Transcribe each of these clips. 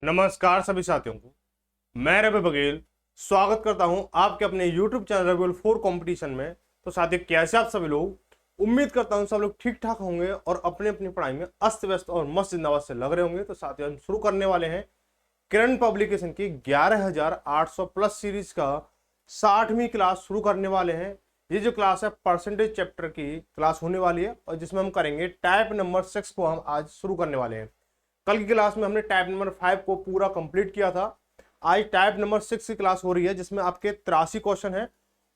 नमस्कार सभी साथियों को। मैं रवि बघेल स्वागत करता हूं आपके अपने YouTube चैनल रवि 4 कंपटीशन में। तो साथियों, कैसे आप सभी लोग? उम्मीद करता हूं सब लोग ठीक ठाक होंगे और अपनी अपनी पढ़ाई में अस्त व्यस्त और मस्त जिंदाबाद से लग रहे होंगे। तो साथियों, हम शुरू करने वाले हैं किरण पब्लिकेशन की 11,800 प्लस सीरीज का 60वीं क्लास शुरू करने वाले हैं। ये जो क्लास है परसेंटेज चैप्टर की क्लास होने वाली है और जिसमें हम करेंगे टाइप नंबर 6 को हम आज शुरू करने वाले हैं। कल की क्लास में हमने टाइप नंबर 5 को पूरा कंप्लीट किया था। आज टाइप नंबर 6 की क्लास हो रही है जिसमें आपके 83 क्वेश्चन है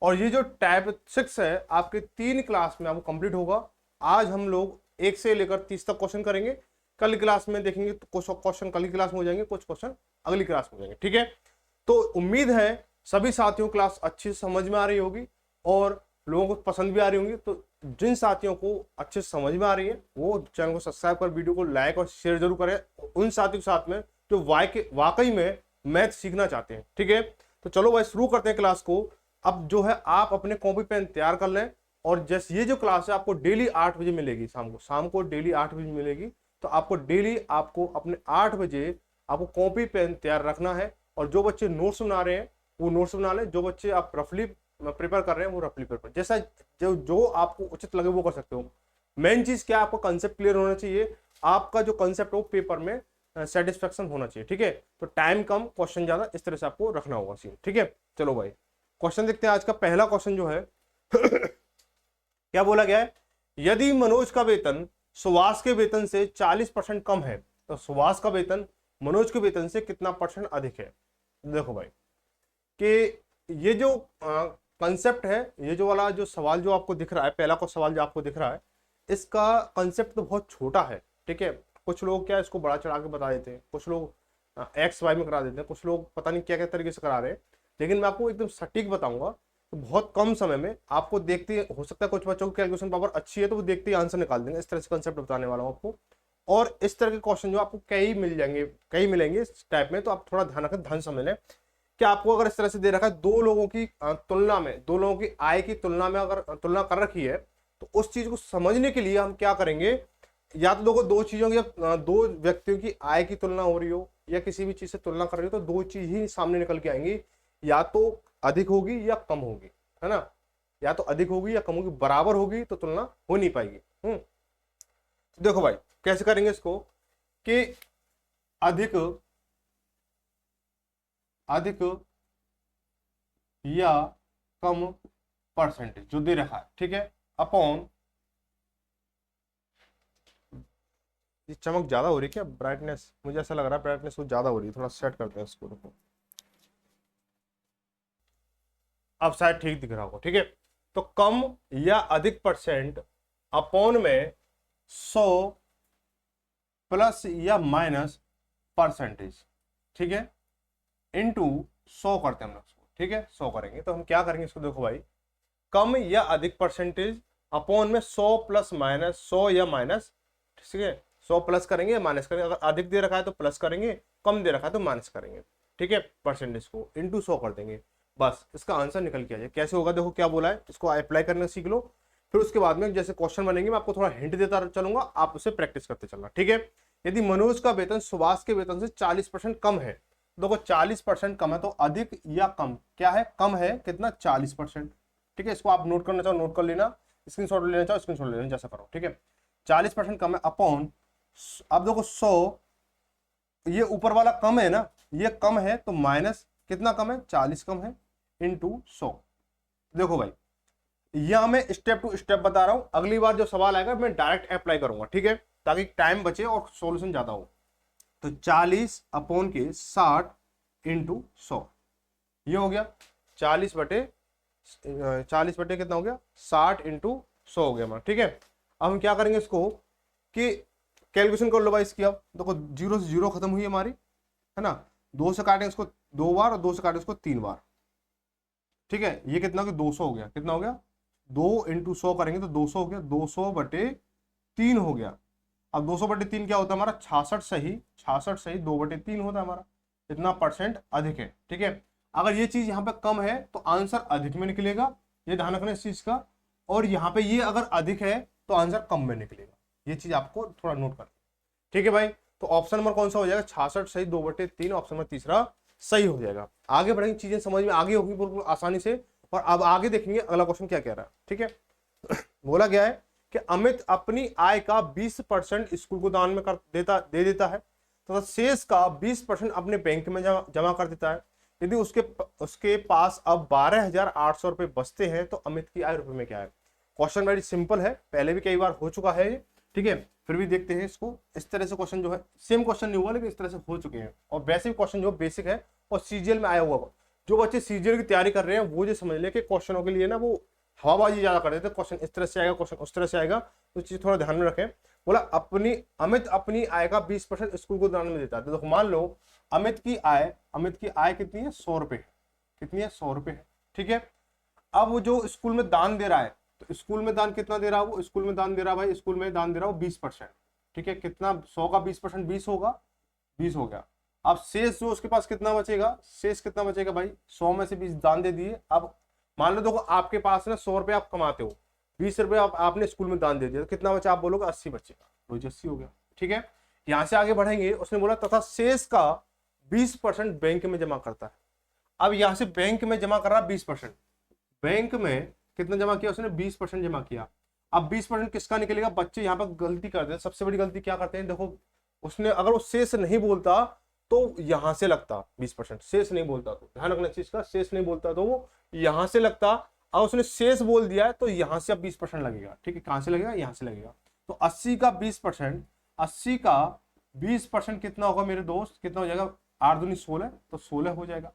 और ये जो टाइप 6 है आपके 3 क्लास में आपको कंप्लीट होगा। आज हम लोग 1 से लेकर 30 तक क्वेश्चन करेंगे। कल की क्लास में देखेंगे तो कुछ क्वेश्चन कल की क्लास में हो जाएंगे, कुछ क्वेश्चन अगली क्लास में हो जाएंगे। ठीक है, तो उम्मीद है सभी साथियों को क्लास अच्छी से समझ में आ रही होगी और लोगों को पसंद भी आ रही होंगी। तो जिन साथियों को अच्छे से समझ में आ रही है वो चैनल को सब्सक्राइब कर वीडियो को लाइक और शेयर जरूर करें उन साथियों के साथ में जो वाकई में मैथ सीखना चाहते हैं। ठीक है, तो चलो भाई शुरू करते हैं क्लास को। अब जो है आप अपने कॉपी पेन तैयार कर लें और जैसे ये जो क्लास है आपको डेली 8 बजे मिलेगी, शाम को डेली 8 बजे मिलेगी। तो आपको डेली आपको अपने 8 बजे आपको कॉपी पेन तैयार रखना है और जो बच्चे नोट्स बना रहे हैं वो नोट्स बना लें, जो बच्चे आप रफली प्रिपेयर कर रहे हैं वो रफली प्रिपेयर, जैसा जो आपको उचित लगे वो कर सकते हो। मेन चीज क्या, आपका कंसेप्ट क्लियर होना चाहिए, आपका जो कंसेप्ट हो पेपर में सेटिस्फेक्शन होना चाहिए। ठीक है, तो टाइम कम क्वेश्चन ज्यादा, इस तरह से आपको रखना होगा सीन। ठीक है, चलो भाई क्वेश्चन देखते हैं। आज का पहला क्वेश्चन जो है क्या बोला गया है, यदि मनोज का वेतन सुभाष के वेतन से 40% कम है तो सुभाष का वेतन मनोज के वेतन से कितना परसेंट अधिक है। देखो भाई कि ये जो कंसेप्ट है, ये जो वाला जो सवाल जो आपको दिख रहा है, पहला को सवाल जो आपको दिख रहा है, इसका कंसेप्ट तो बहुत छोटा है। ठीक है, कुछ लोग क्या इसको बड़ा चढ़ा के बता देते हैं, कुछ लोग एक्स वाई में करा देते हैं, कुछ लोग पता नहीं क्या क्या तरीके से करा रहे हैं। लेकिन मैं आपको एकदम सटीक बताऊंगा तो बहुत कम समय में आपको देखते हो सकता है कुछ बच्चों की कैलकुलेशन पावर अच्छी है तो वो देखते ही आंसर निकाल देंगे। इस तरह से कंसेप्ट बताने वाला हूँ आपको और इस तरह के क्वेश्चन जो आपको कई मिल जाएंगे, कई मिलेंगे इस टाइप में। तो आप थोड़ा ध्यान रखें, ध्यान समझ लें कि आपको अगर इस तरह से दे रखा है दो लोगों की तुलना में, दो लोगों की आय की तुलना में अगर तुलना कर रखी है तो उस चीज को समझने के लिए हम क्या करेंगे, या तो देखो दो चीजों की दो व्यक्तियों की आय की तुलना हो रही हो या किसी भी चीज से तुलना कर रही हो तो दो चीज ही सामने निकल के आएंगी, या तो अधिक होगी या कम होगी, है ना। या तो अधिक होगी या कम होगी, बराबर होगी तो तुलना हो नहीं पाएगी। तो देखो भाई कैसे करेंगे इसको कि अधिक अधिक या कम परसेंटेज जो दे रखा है, ठीक है, अपॉन, ये चमक ज्यादा हो रही है क्या, ब्राइटनेस मुझे ऐसा लग रहा है ब्राइटनेस कुछ ज्यादा हो रही है, थोड़ा सेट करते हैं इसको, रुको अब शायद ठीक दिख रहा होगा। ठीक है, तो कम या अधिक परसेंट अपॉन में 100 प्लस या माइनस परसेंटेज, ठीक है, इनटू 100 करते हैं हम लोग इसको। ठीक है, 100 करेंगे तो हम क्या करेंगे इसको, देखो भाई कम या अधिक परसेंटेज अपॉन में 100 प्लस माइनस 100 या माइनस, ठीक है, 100 प्लस करेंगे या माइनस करेंगे, अगर अधिक दे रखा है तो प्लस करेंगे, कम दे रखा है तो माइनस करेंगे। ठीक है, परसेंटेज को इंटू 100 कर देंगे, बस इसका आंसर निकल के आ जाए। कैसे होगा देखो क्या बोला है, इसको अप्लाई करना सीख लो, फिर उसके बाद में जैसे क्वेश्चन बनेंगे मैं आपको थोड़ा हिंट देता चलूंगा, आप उसे प्रैक्टिस करते चलना। ठीक है, यदि मनोज का वेतन सुभाष के वेतन से 40% कम है, देखो 40% कम है तो अधिक या कम, क्या है, कम है, कितना, 40%। ठीक है, इसको आप नोट करना चाहो नोट कर लेना, स्क्रीनशॉट लेना चाहो स्क्रीनशॉट ले लेना, जैसा करो। ठीक है, 40% कम है अपॉन, अब देखो 100, ये ऊपर वाला कम है ना, ये कम है तो माइनस कितना कम है, 40 कम है, इनटू 100। देखो भाई यहां मैं स्टेप टू स्टेप बता रहा हूं, अगली बार जो सवाल आएगा मैं डायरेक्ट अप्लाई करूंगा। ठीक है, ताकि टाइम बचे और सॉल्यूशन ज्यादा हो। तो 40 अपॉन के 60 इंटू 100, ये हो गया 40 बटे कितना हो गया, 60 इंटू 100 हो गया हमारा। ठीक है, अब हम क्या करेंगे इसको कि कैलकुलेशन कर लो भाई इसकी। अब देखो 0 से 0 खत्म हुई हमारी, है ना, 2 से काटेंगे इसको 2 बार और 2 से काटेंगे इसको 3 बार। ठीक है, ये कितना हो गया, 200 हो गया, कितना हो गया, 2 इंटू 100 करेंगे तो 200 हो गया, 200/3 हो गया। अब 200/3 क्या होता है हमारा, 66 सही, 66 सही 2/3 होता है हमारा, इतना परसेंट अधिक है। ठीक है, अगर ये चीज यहाँ पे कम है तो आंसर अधिक में निकलेगा, ये ध्यान रखना इस चीज का, और यहाँ पे ये अगर अधिक है तो आंसर कम में निकलेगा, ये चीज आपको थोड़ा नोट कर। ठीक है भाई, तो ऑप्शन नंबर कौन सा हो जाएगा, 66 सही 2/3, ऑप्शन नंबर तीसरा सही हो जाएगा। आगे बढ़ेंगे, चीजें समझ में आगे होगी बिल्कुल आसानी से। और अब आगे देखेंगे अगला क्वेश्चन क्या कह रहा है। ठीक है, बोला गया है कि अमित अपनी आय का 20% स्कूल को दान में दे देता है तथा शेष का 20% अपने बैंक में जमा कर देता है। यदि उसके पास अब 12,800 रुपए बचते हैं तो अमित की आय रुपए में क्या है। क्वेश्चन वेरी सिंपल है, पहले भी कई बार हो चुका है। ठीक है, फिर भी देखते हैं इसको। इस तरह से क्वेश्चन जो है, सेम क्वेश्चन नहीं हुआ लेकिन इस तरह से हो चुके हैं। और वैसे भी क्वेश्चन जो बेसिक है और सीजीएल में आया हुआ, जो बच्चे सीजीएल की तैयारी कर रहे हैं वो जो समझ ले कि क्वेश्चनों के लिए ना वो हवाबाजी ज्यादा कर देते हैं, क्वेश्चन इस तरह से आएगा, क्वेश्चन उस तरह से आएगा, तो चीज थोड़ा ध्यान में रखें। बोला अमित अपनी आय का 20% स्कूल को दान में देता है। तो देखो मान लो अमित की आय कितनी है, 100 रुपए। कितनी है, 100 रुपए है। ठीक है, अब वो जो स्कूल में दान दे रहा है, तो स्कूल में दान कितना दे रहा है वो, स्कूल में दान दे रहा है भाई, स्कूल में दान दे रहा है 20%। ठीक है, कितना, 100 का 20% 20 होगा, 20 हो गया। अब शेष जो उसके पास कितना बचेगा, शेष कितना बचेगा भाई, 100 में से 20 दान दे दिए। अब मान लो देखो आपके पास ना 100 रुपए आप कमाते हो, 20 रुपए आपने स्कूल में दान दे दिया, तो कितना बचा, आप बोलोगे 80 बचेगा, रोज 80 हो गया। ठीक है, यहां से आगे बढ़ेंगे, उसने बोला तथा शेष का 20% बैंक में जमा करता है। अब यहां से बैंक में जमा कर रहा 20%, बैंक में कितना जमा किया उसने, 20% जमा किया। अब 20% किसका निकलेगा, बच्चे यहाँ पर गलती करते हैं, सबसे बड़ी गलती क्या करते हैं, देखो उसने अगर वो शेष नहीं बोलता तो यहां से लगता 20%, शेष नहीं बोलता तो ध्यान रखना चीज का, शेष नहीं बोलता तो वो यहां से लगता, और उसने शेष बोल दिया है तो यहां से अब 20% लगेगा। ठीक है, कहां से लगेगा, यहां से लगेगा। तो 80 का 20%, 80 का 20% कितना होगा मेरे दोस्त, कितना हो जाएगा, 8 दूनी 16, तो 16 हो जाएगा।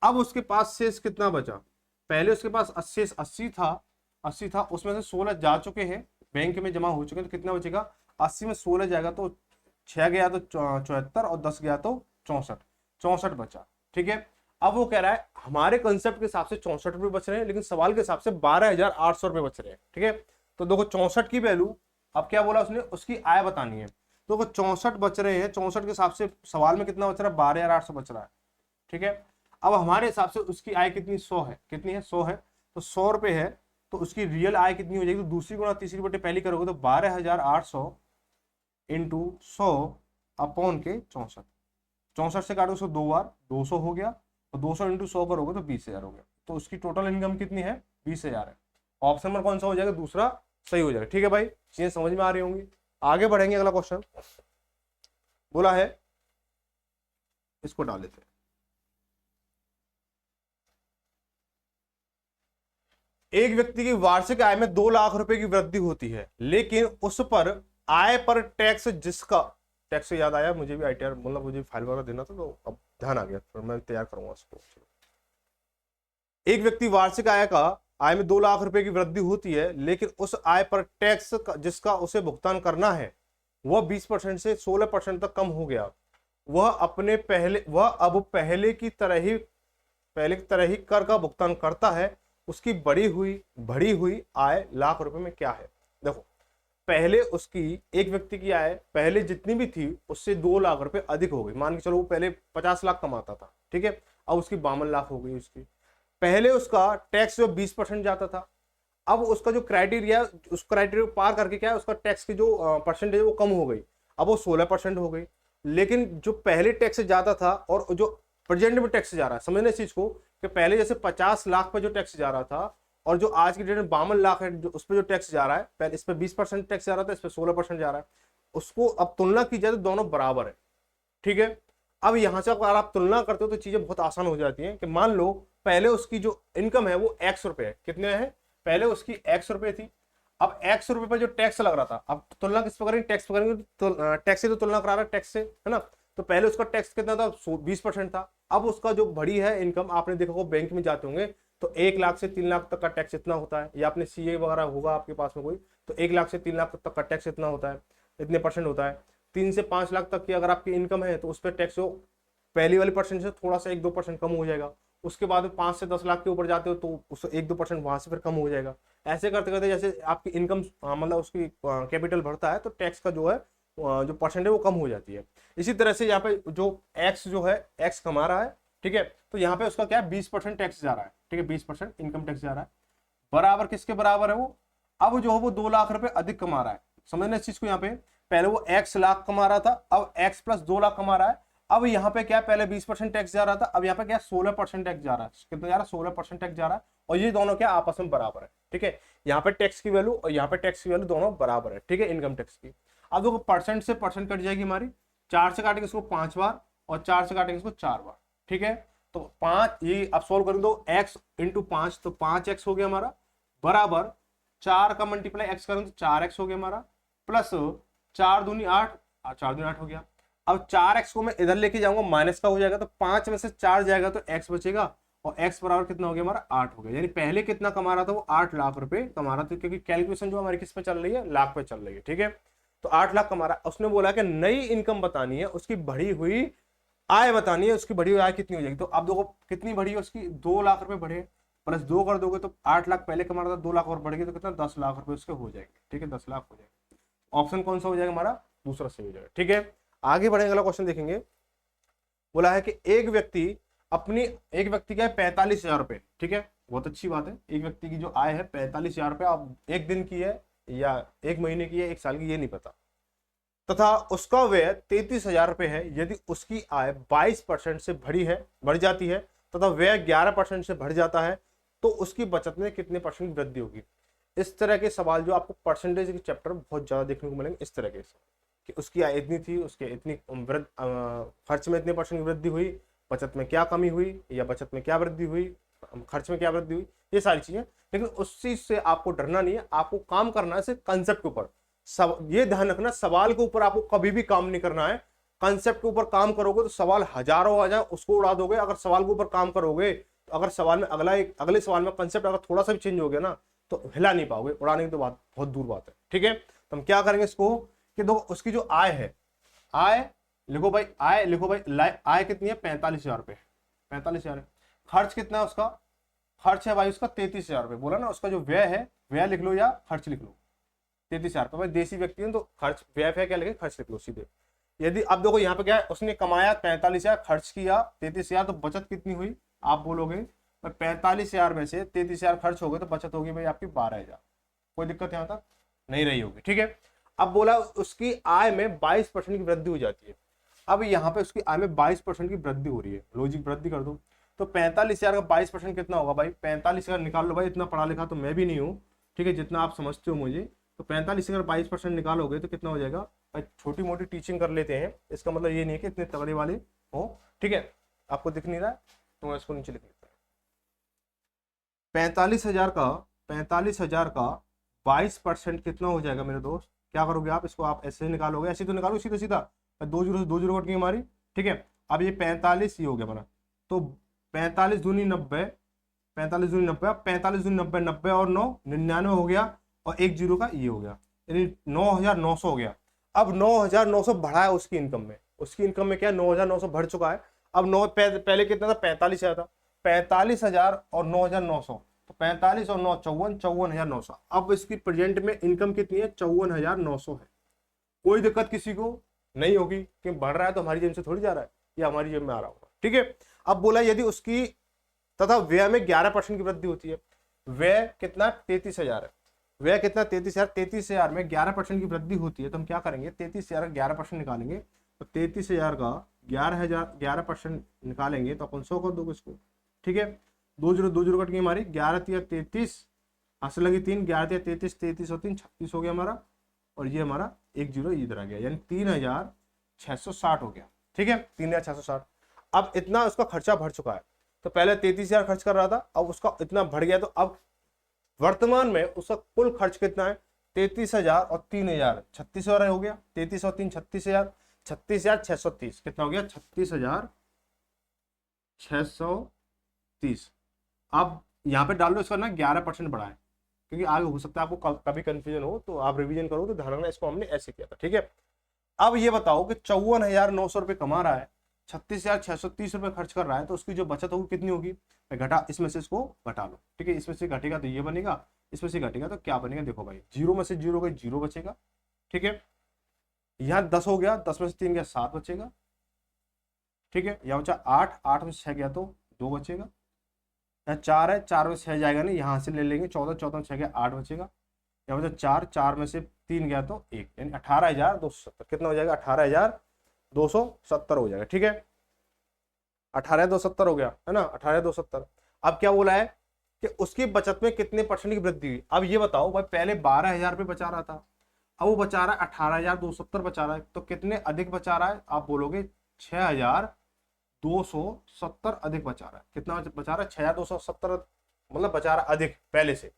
अब उसके पास शेष कितना बचा, पहले उसके पास शेष 80 था, उसमें से 16 जा चुके हैं, बैंक में जमा हो चुके हैं, तो कितना बचेगा, 80 में 16 जाएगा तो 6 गया तो 74 और 10 गया तो 64 बचा। ठीक है, अब वो कह रहा है हमारे कंसेप्ट के हिसाब से 64 रुपए बच रहे हैं, लेकिन सवाल के हिसाब से 12,800 रुपए बच रहे हैं। ठीक है, तो देखो 64 की वैल्यू, अब क्या बोला उसने, उसकी आय बतानी है। तो 64 बच रहे हैं, 64 के हिसाब से सवाल में कितना बच रहा है, 12,800 बच रहा है। ठीक है, अब हमारे हिसाब से उसकी आय कितनी, 100 है, कितनी है, 100 है, तो 100 रुपए है, तो उसकी रियल आय कितनी हो जाएगी, तो दूसरी गुणा तीसरी बटे पहली करोगे तो 12,800 इंटू 100 अपॉन के 64, 64 से काटो उसको 2 बार, 200 हो गया, तो 200 इंटू 100 करोगे तो 20,000 हो गया। तो उसकी टोटल इनकम कितनी है, 20,000 है। ऑप्शन नंबर कौन सा हो जाएगा, दूसरा सही हो जाएगा। ठीक है भाई, चीजें समझ में आ रही होंगी। आगे बढ़ेंगे, अगला क्वेश्चन बोला है, इसको डाल लेते हैं। एक व्यक्ति की वार्षिक आय में 2 लाख रुपए की वृद्धि होती है, लेकिन उस पर आय पर टैक्स, जिसका टैक्स से याद आया, मुझे भी आईटीआर मतलब मुझे फाइल वगैरह देना था, तो अब ध्यान आ गया, तो मैं तैयार करूंगा उसको। एक व्यक्ति वार्षिक आय में 2 लाख रुपए की वृद्धि होती है, लेकिन उस आय पर टैक्स जिसका उसे भुगतान करना है वह 20% से 16% तक कम हो गया। वह अब पहले की तरह ही कर का भुगतान करता है। उसकी बढ़ी हुई आय लाख रुपए में क्या है। देखो पहले उसकी, एक व्यक्ति की आय पहले जितनी भी थी उससे 2 लाख रुपए अधिक हो गई। मान के चलो वो पहले 50 लाख कमाता था, ठीक है, अब उसकी 52 लाख हो गई। उसकी पहले उसका टैक्स जो 20% जाता था, अब उसका जो क्राइटेरिया, उस क्राइटेरिया को पार करके क्या है, उसका टैक्स की जो परसेंटेज वो कम हो गई, अब वो 16% हो गई। लेकिन जो पहले टैक्स जाता था और जो प्रेजेंट में टैक्स जा रहा है, समझने इस चीज को कि पहले जैसे 50 लाख पे जो टैक्स जा रहा था और जो आज की डेट में 52 लाख है, जो उस पर जो टैक्स जा रहा है, पहले इस पर 20% टैक्स जा रहा था, इस पर 16% जा रहा है, उसको अब तुलना की जाए तो दोनों बराबर है। ठीक है, अब यहां से अगर आप तुलना करते हो तो चीजें बहुत आसान हो जाती हैं कि मान लो पहले उसकी जो इनकम है वो x रुपए है, कितने है, पहले उसकी x रुपए थी, अब x रुपए पर जो टैक्स लग रहा था, अब तुलना किस पर करेंगे, टैक्स पर करेंगे, तो टैक्स से तो तुलना करा रहा है, टैक्स से, है ना। तो पहले उसका टैक्स कितना था, 20% था। अब उसका जो बढ़ी है इनकम, आपने देखा वो बैंक में जाते होंगे तो 1 लाख से 3 लाख तक का टैक्स इतना होता है, या आपने सीए वगैरह होगा आपके पास में कोई, तो 1 लाख से 3 लाख तक का टैक्स इतना होता है, इतने परसेंट होता है। 3 से 5 लाख तक की अगर आपकी इनकम है तो उस पर टैक्स जो पहली वाली परसेंट से थोड़ा सा 1-2% कम हो जाएगा। उसके बाद 5 से 10 लाख के ऊपर जाते हो तो उस 1-2% वहां से फिर कम हो जाएगा। ऐसे करते करते जैसे आपकी इनकम मतलब उसकी कैपिटल बढ़ता है तो टैक्स का जो है जो परसेंट है वो कम हो जाती है। इसी तरह से यहाँ पे जो एक्स जो है, एक्स कमा रहा है, ठीक है, तो यहाँ पे उसका क्या है, 20% टैक्स जा रहा है, ठीक है, 20% इनकम टैक्स जा रहा है। बराबर किसके बराबर है वो, अब जो है वो 2 लाख रुपए अधिक कमा रहा है। समझना इस चीज को, यहाँ पे पहले वो x लाख कमा रहा था, अब x प्लस 2 लाख कमा रहा है। अब यहाँ पे क्या, पहले 20% टैक्स जा रहा था, अब यहाँ पे क्या 16% टैक्स जा रहा है। कितना जा रहा है, 16% टैक्स जा रहा है। और ये दोनों क्या आपस में बराबर है, ठीक है। यहाँ पे टैक्स की वैल्यू और यहाँ पे टैक्स की वैल्यू दोनों बराबर है, ठीक है, इनकम टैक्स की। अब देखो परसेंट से परसेंट कट जाएगी हमारी, 4 से काटेंगे इसको 5 बार और 4 से काटेंगे इसको 4 बार, ठीक है। तो 5, ये अब सोल्व करेंगे तो x इंटू 5, तो 5x हो गया हमारा, बराबर 4 का मल्टीप्लाई x करेंगे तो 4x हो गया हमारा, प्लस 4 दूनी 8, 4 दूनी 8 हो गया। अब 4x को मैं इधर लेके जाऊंगा, माइनस का हो जाएगा, तो 5 में से 4 जाएगा तो x बचेगा, और x बराबर कितना हो गया हमारा 8 हो गया। यानी पहले कितना कमा रहा था वो 8 लाख रुपए कमा रहा था, क्योंकि कैलकुलेशन जो हमारी किस पे चल रही है, लाख पे चल रही है, ठीक है। तो 8 लाख कमा रहा। उसने बोला कि नई इनकम बतानी है, उसकी बढ़ी हुई आय बतानी है, उसकी बढ़ी हुई आय कितनी हो जाएगी। तो अब देखो कितनी बढ़ी है उसकी, 2 लाख रुपए बढ़े, प्लस 2 कर दोगे तो 8 लाख पहले कमा रहा था, 2 लाख और बढ़ गई तो कितना 10 लाख रुपए उसके हो जाएंगे, ठीक है, 10 लाख हो जाएंगे। ऑप्शन कौन सा हो जाएगा हमारा, दूसरा सही हो जाएगा, ठीक है। आगे बढ़ेंगे, अगला क्वेश्चन देखेंगे। बोला है कि एक व्यक्ति का है 45,000 रुपए, ठीक है, बहुत अच्छी बात है। एक व्यक्ति की जो आय है 45,000 रुपए, अब एक दिन की है या एक महीने की है, एक साल की, ये नहीं पता, तथा उसका व्यय 33,000 रुपए है। यदि उसकी आय 22% से बढ़ जाती है तथा व्यय 11% से बढ़ जाता है, तो उसकी बचत में कितने परसेंट की वृद्धि होगी। इस तरह के सवाल जो आपको परसेंटेज के चैप्टर बहुत ज्यादा देखने को मिलेंगे, इस तरह के कि उसकी आय इतनी थी, उसके इतनी खर्च में इतने परसेंट की वृद्धि हुई, बचत में क्या कमी हुई, या बचत में क्या वृद्धि हुई, खर्च में क्या वृद्धि हुई, ये सारी चीजें। लेकिन उस चीज से आपको डरना नहीं है, आपको काम करना है सिर्फ कंसेप्ट के ऊपर। ये ध्यान रखना, सवाल के ऊपर आपको कभी भी काम नहीं करना है। कंसेप्ट के ऊपर काम करोगे तो सवाल हजारों आ जाए, उसको उड़ा दोगे। अगर सवाल के ऊपर काम करोगे तो अगर सवाल में अगले सवाल में कंसेप्ट अगर थोड़ा सा भी चेंज हो गया ना, तो हिला नहीं पाओगे, उड़ाने की तो बात बहुत दूर बात है, ठीक है। तो हम क्या करेंगे इसको कि देखो उसकी जो आय है, आय लिखो भाई, आय कितनी है 45,000 रुपए, 45,000 है। खर्च कितना है उसका, खर्च है भाई उसका 33,000 रुपए, बोला ना। उसका जो व्यय है, व्यय लिख लो या खर्च लिख लो, 33,000 रुपए। भाई देसी व्यक्ति है तो खर्च, व्यय क्या लिखे, खर्च लिख लो सीधे। यदि अब देखो यहाँ पे क्या है, उसने कमाया 45,000, खर्च किया 33,000, तो बचत कितनी हुई, आप बोलोगे 45,000 में से 33,000 खर्च हो गए तो बचत होगी भाई आपकी 12,000। कोई दिक्कत यहाँ तक नहीं रही होगी, ठीक है। अब बोला उसकी आय में 22% की वृद्धि हो जाती है। अब यहाँ पे उसकी आय में 22% की वृद्धि हो रही है, लॉजिक वृद्धि कर दो तो 45,000 का 22% कितना होगा भाई, 45,000 निकाल लो भाई। इतना पढ़ा लिखा तो मैं भी नहीं हूँ, ठीक है, जितना आप समझते हो मुझे। तो 45 अगर 22% निकालोगे तो कितना हो जाएगा भाई। छोटी मोटी टीचिंग कर लेते हैं, इसका मतलब ये नहीं है कि इतने तगड़े वाले हो, ठीक है। आपको दिख नहीं रहा है तो मैं इसको नीचे लिख लेता हूँ। 45,000 का 22% कितना हो जाएगा मेरे दोस्त। क्या करोगे आप, इसको आप ऐसे निकालोगे, ऐसे तो निकालो सीधा सीधा, 2 जीरो से 2 जीरो कट गई हमारी, ठीक है। अब ये 45 ये हो गया हमारा, तो 45 दूनी 90, 45 दूनी 90, 45 दूनी 90, 90 और 9 99 हो गया, और 1 जीरो का ये हो गया, यानी 9,900 हो गया। अब 9,900 बढ़ा है उसकी इनकम में, उसकी इनकम में क्या 9,900 बढ़ चुका है। अब पहले कितना था, 45,000 था, 45,000 और 9,900, तो 45 और 9 54, 54,900। अब इसकी प्रेजेंट में इनकम कितनी है, 54,900 है। कोई दिक्कत किसी को नहीं होगी कि बढ़ रहा है तो हमारी जेब से थोड़ी जा रहा है, या हमारी जेब में आ रहा होगा, ठीक है। अब बोला यदि उसकी तथा व्यय में 11% की वृद्धि होती है, व्यय कितना 33,000 है, व्यय कितना 33,000, 33,000 में 11% की वृद्धि होती है, तो हम क्या करेंगे 33,000 का 11% निकालेंगे, तो 33,000 का 11% निकालेंगे तो अपन 100 कर दोगे इसको, ठीक है। 2 जीरो कट गई हमारी, 11 तिया 33, हाथ से लगी 3, 11 तिया 33, 33 और 3 36 हो गया हमारा, और ये हमारा 1 जीरो इधर आ गया, यानी 3,660 हो गया, ठीक है, 3,660। अब इतना उसका खर्चा बढ़ चुका है, तो पहले 33,000 खर्च कर रहा था, अब उसका इतना बढ़ गया, तो अब वर्तमान में उसका कुल खर्च कितना है 33,000 और 3,000, 36,000 हो गया, 33 और 3 36,000, 36,630 कितना हो गया 36,630। अब यहाँ पे डाल लो इसका ना 11% बढ़ा है, क्योंकि आगे हो सकता है आपको कभी कंफ्यूजन हो, तो आप रिवीजन करो तो ध्यान रखना, इसको हमने ऐसे किया था, ठीक है। अब ये बताओ कि 54,900 रुपये कमा रहा है, 36,630 रुपये खर्च कर रहा है, तो उसकी जो बचत होगी कितनी होगी, घटा, इसमें से इसको घटा लो, ठीक है। इसमें से घटेगा तो ये बनेगा, इसमें से घटेगा तो क्या बनेगा, देखो भाई, जीरो में से जीरो गई, जीरो बचेगा, ठीक है। यहाँ 10 हो गया, 10 में से 3 गया 7 बचेगा, ठीक है। यहाँ बचा 8, 8 में से 6 गया तो 2 बचेगा। यहाँ 4 है, 4 में से 6 जाएगा नहीं, यहाँ से ले लेंगे 14, 14 में 6 गया 8 बचेगा। यहाँ बचा 4, 4 में से 3 गया तो 1, यानी 18,270 कितना हो जाएगा, 18,270 हो जाएगा। ठीक है, 18,270 हो गया है ना, 18,270। अब क्या बोला है कि उसकी बचत में कितने परसेंट की वृद्धि हुई। अब ये बताओ भाई, पहले 12,000 रुपये बचा रहा था, अब वो बचा रहा है 18,270 बचा रहा है, तो कितने अधिक बचा रहा है, आप बोलोगे 6,270 अधिक बचा रहा है। कितना बचा रहा है, 6,270 मतलब बचा रहा है अधिक पहले से।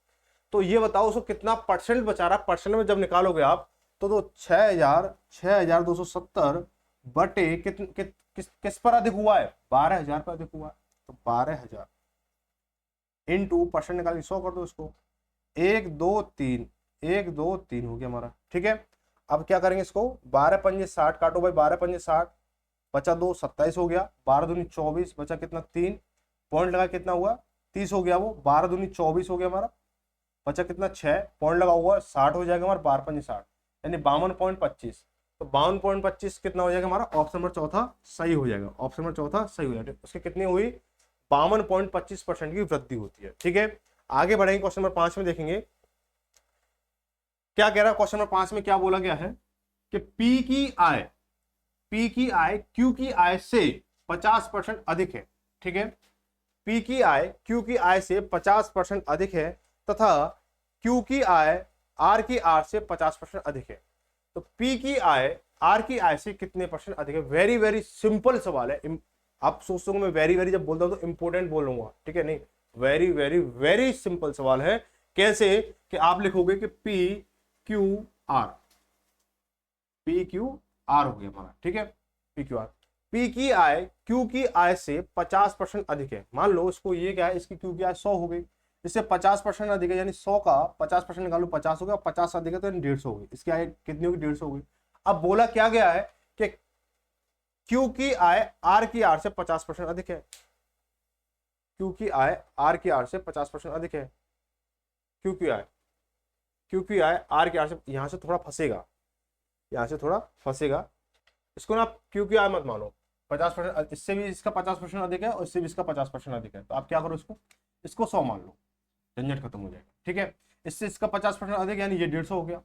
तो ये बताओ उसको कितना परसेंट बचा रहा है, परसेंट में जब निकालोगे आप तो 6,270 बटे किस पर अधिक हुआ है, 12,000 पर अधिक हुआ है। तो 12,000 इंटू परसेंट निकाल के 100 कर दो इसको, 1 2 3 1 2 3 हो गया हमारा। ठीक है, अब क्या करेंगे इसको, 12 पंजे 60 काटो भाई, 12 पंजे 60 बचा 2 27 हो गया, 12 दूनी 24 बचा कितना 3 पॉइंट लगा कितना हुआ 30 हो गया, वो 12 दूनी 24 हो गया हमारा, बचा कितना 6 पॉइंट लगा हुआ 60 हो जाएगा हमारा, 12 पंजे 60 यानी 52.25। तो 52.25 कितना हो जाएगा हमारा, ऑप्शन नंबर चौथा सही हो जाएगा, ऑप्शन नंबर चौथा सही हो जाएगा। उसकी कितनी हुई, 52.25% की वृद्धि होती है। ठीक है, आगे बढ़ेंगे, क्वेश्चन नंबर 5 में देखेंगे क्या कह रहा है। क्वेश्चन नंबर 5 में क्या बोला गया है कि पी की आय क्यू की आय से 50% अधिक है। ठीक है, पी की आय क्यू की आय से 50% अधिक है तथा क्यू की आय आर की आर से 50% अधिक है। तो पी की आय आर की आय से कितने परसेंट अधिक है। वेरी वेरी सिंपल सवाल है। आप सोचते हो मैं वेरी वेरी जब बोलता हूं तो इंपोर्टेंट बोलूंगा, ठीक है, नहीं, वेरी वेरी वेरी सिंपल सवाल है। कैसे कि आप लिखोगे कि पी क्यू आर हो गया हमारा। ठीक है, पी क्यू आर, पी की आय क्यू की आय से 50% अधिक है। मान लो इसको ये क्या है, इसकी क्यू की आय 100 हो गई, इससे 50% अधिक है, यानी 100 का 50% निकालो 50 हो गया, 50 अधिक है तो 150 हो गई, इसकी आय कितनी होगी 150 हो गई। अब बोला क्या गया है कि क्यू की आय आर की आर से 50% अधिक है, क्यू की आय आर की आर से 50% अधिक है, क्यू की आय आर की आर से, यहां से थोड़ा फंसेगा, यहां से थोड़ा फंसेगा, इसको ना क्यू की आय मत मानो, 50%, इससे भी इसका 50% अधिक है और इससे भी इसका 50% अधिक है, तो आप क्या करो, इसको 100 मान लो, झंझट खत्म हो जाएगा। ठीक है, इससे इसका 50% अधिक यानी ये 150 हो गया।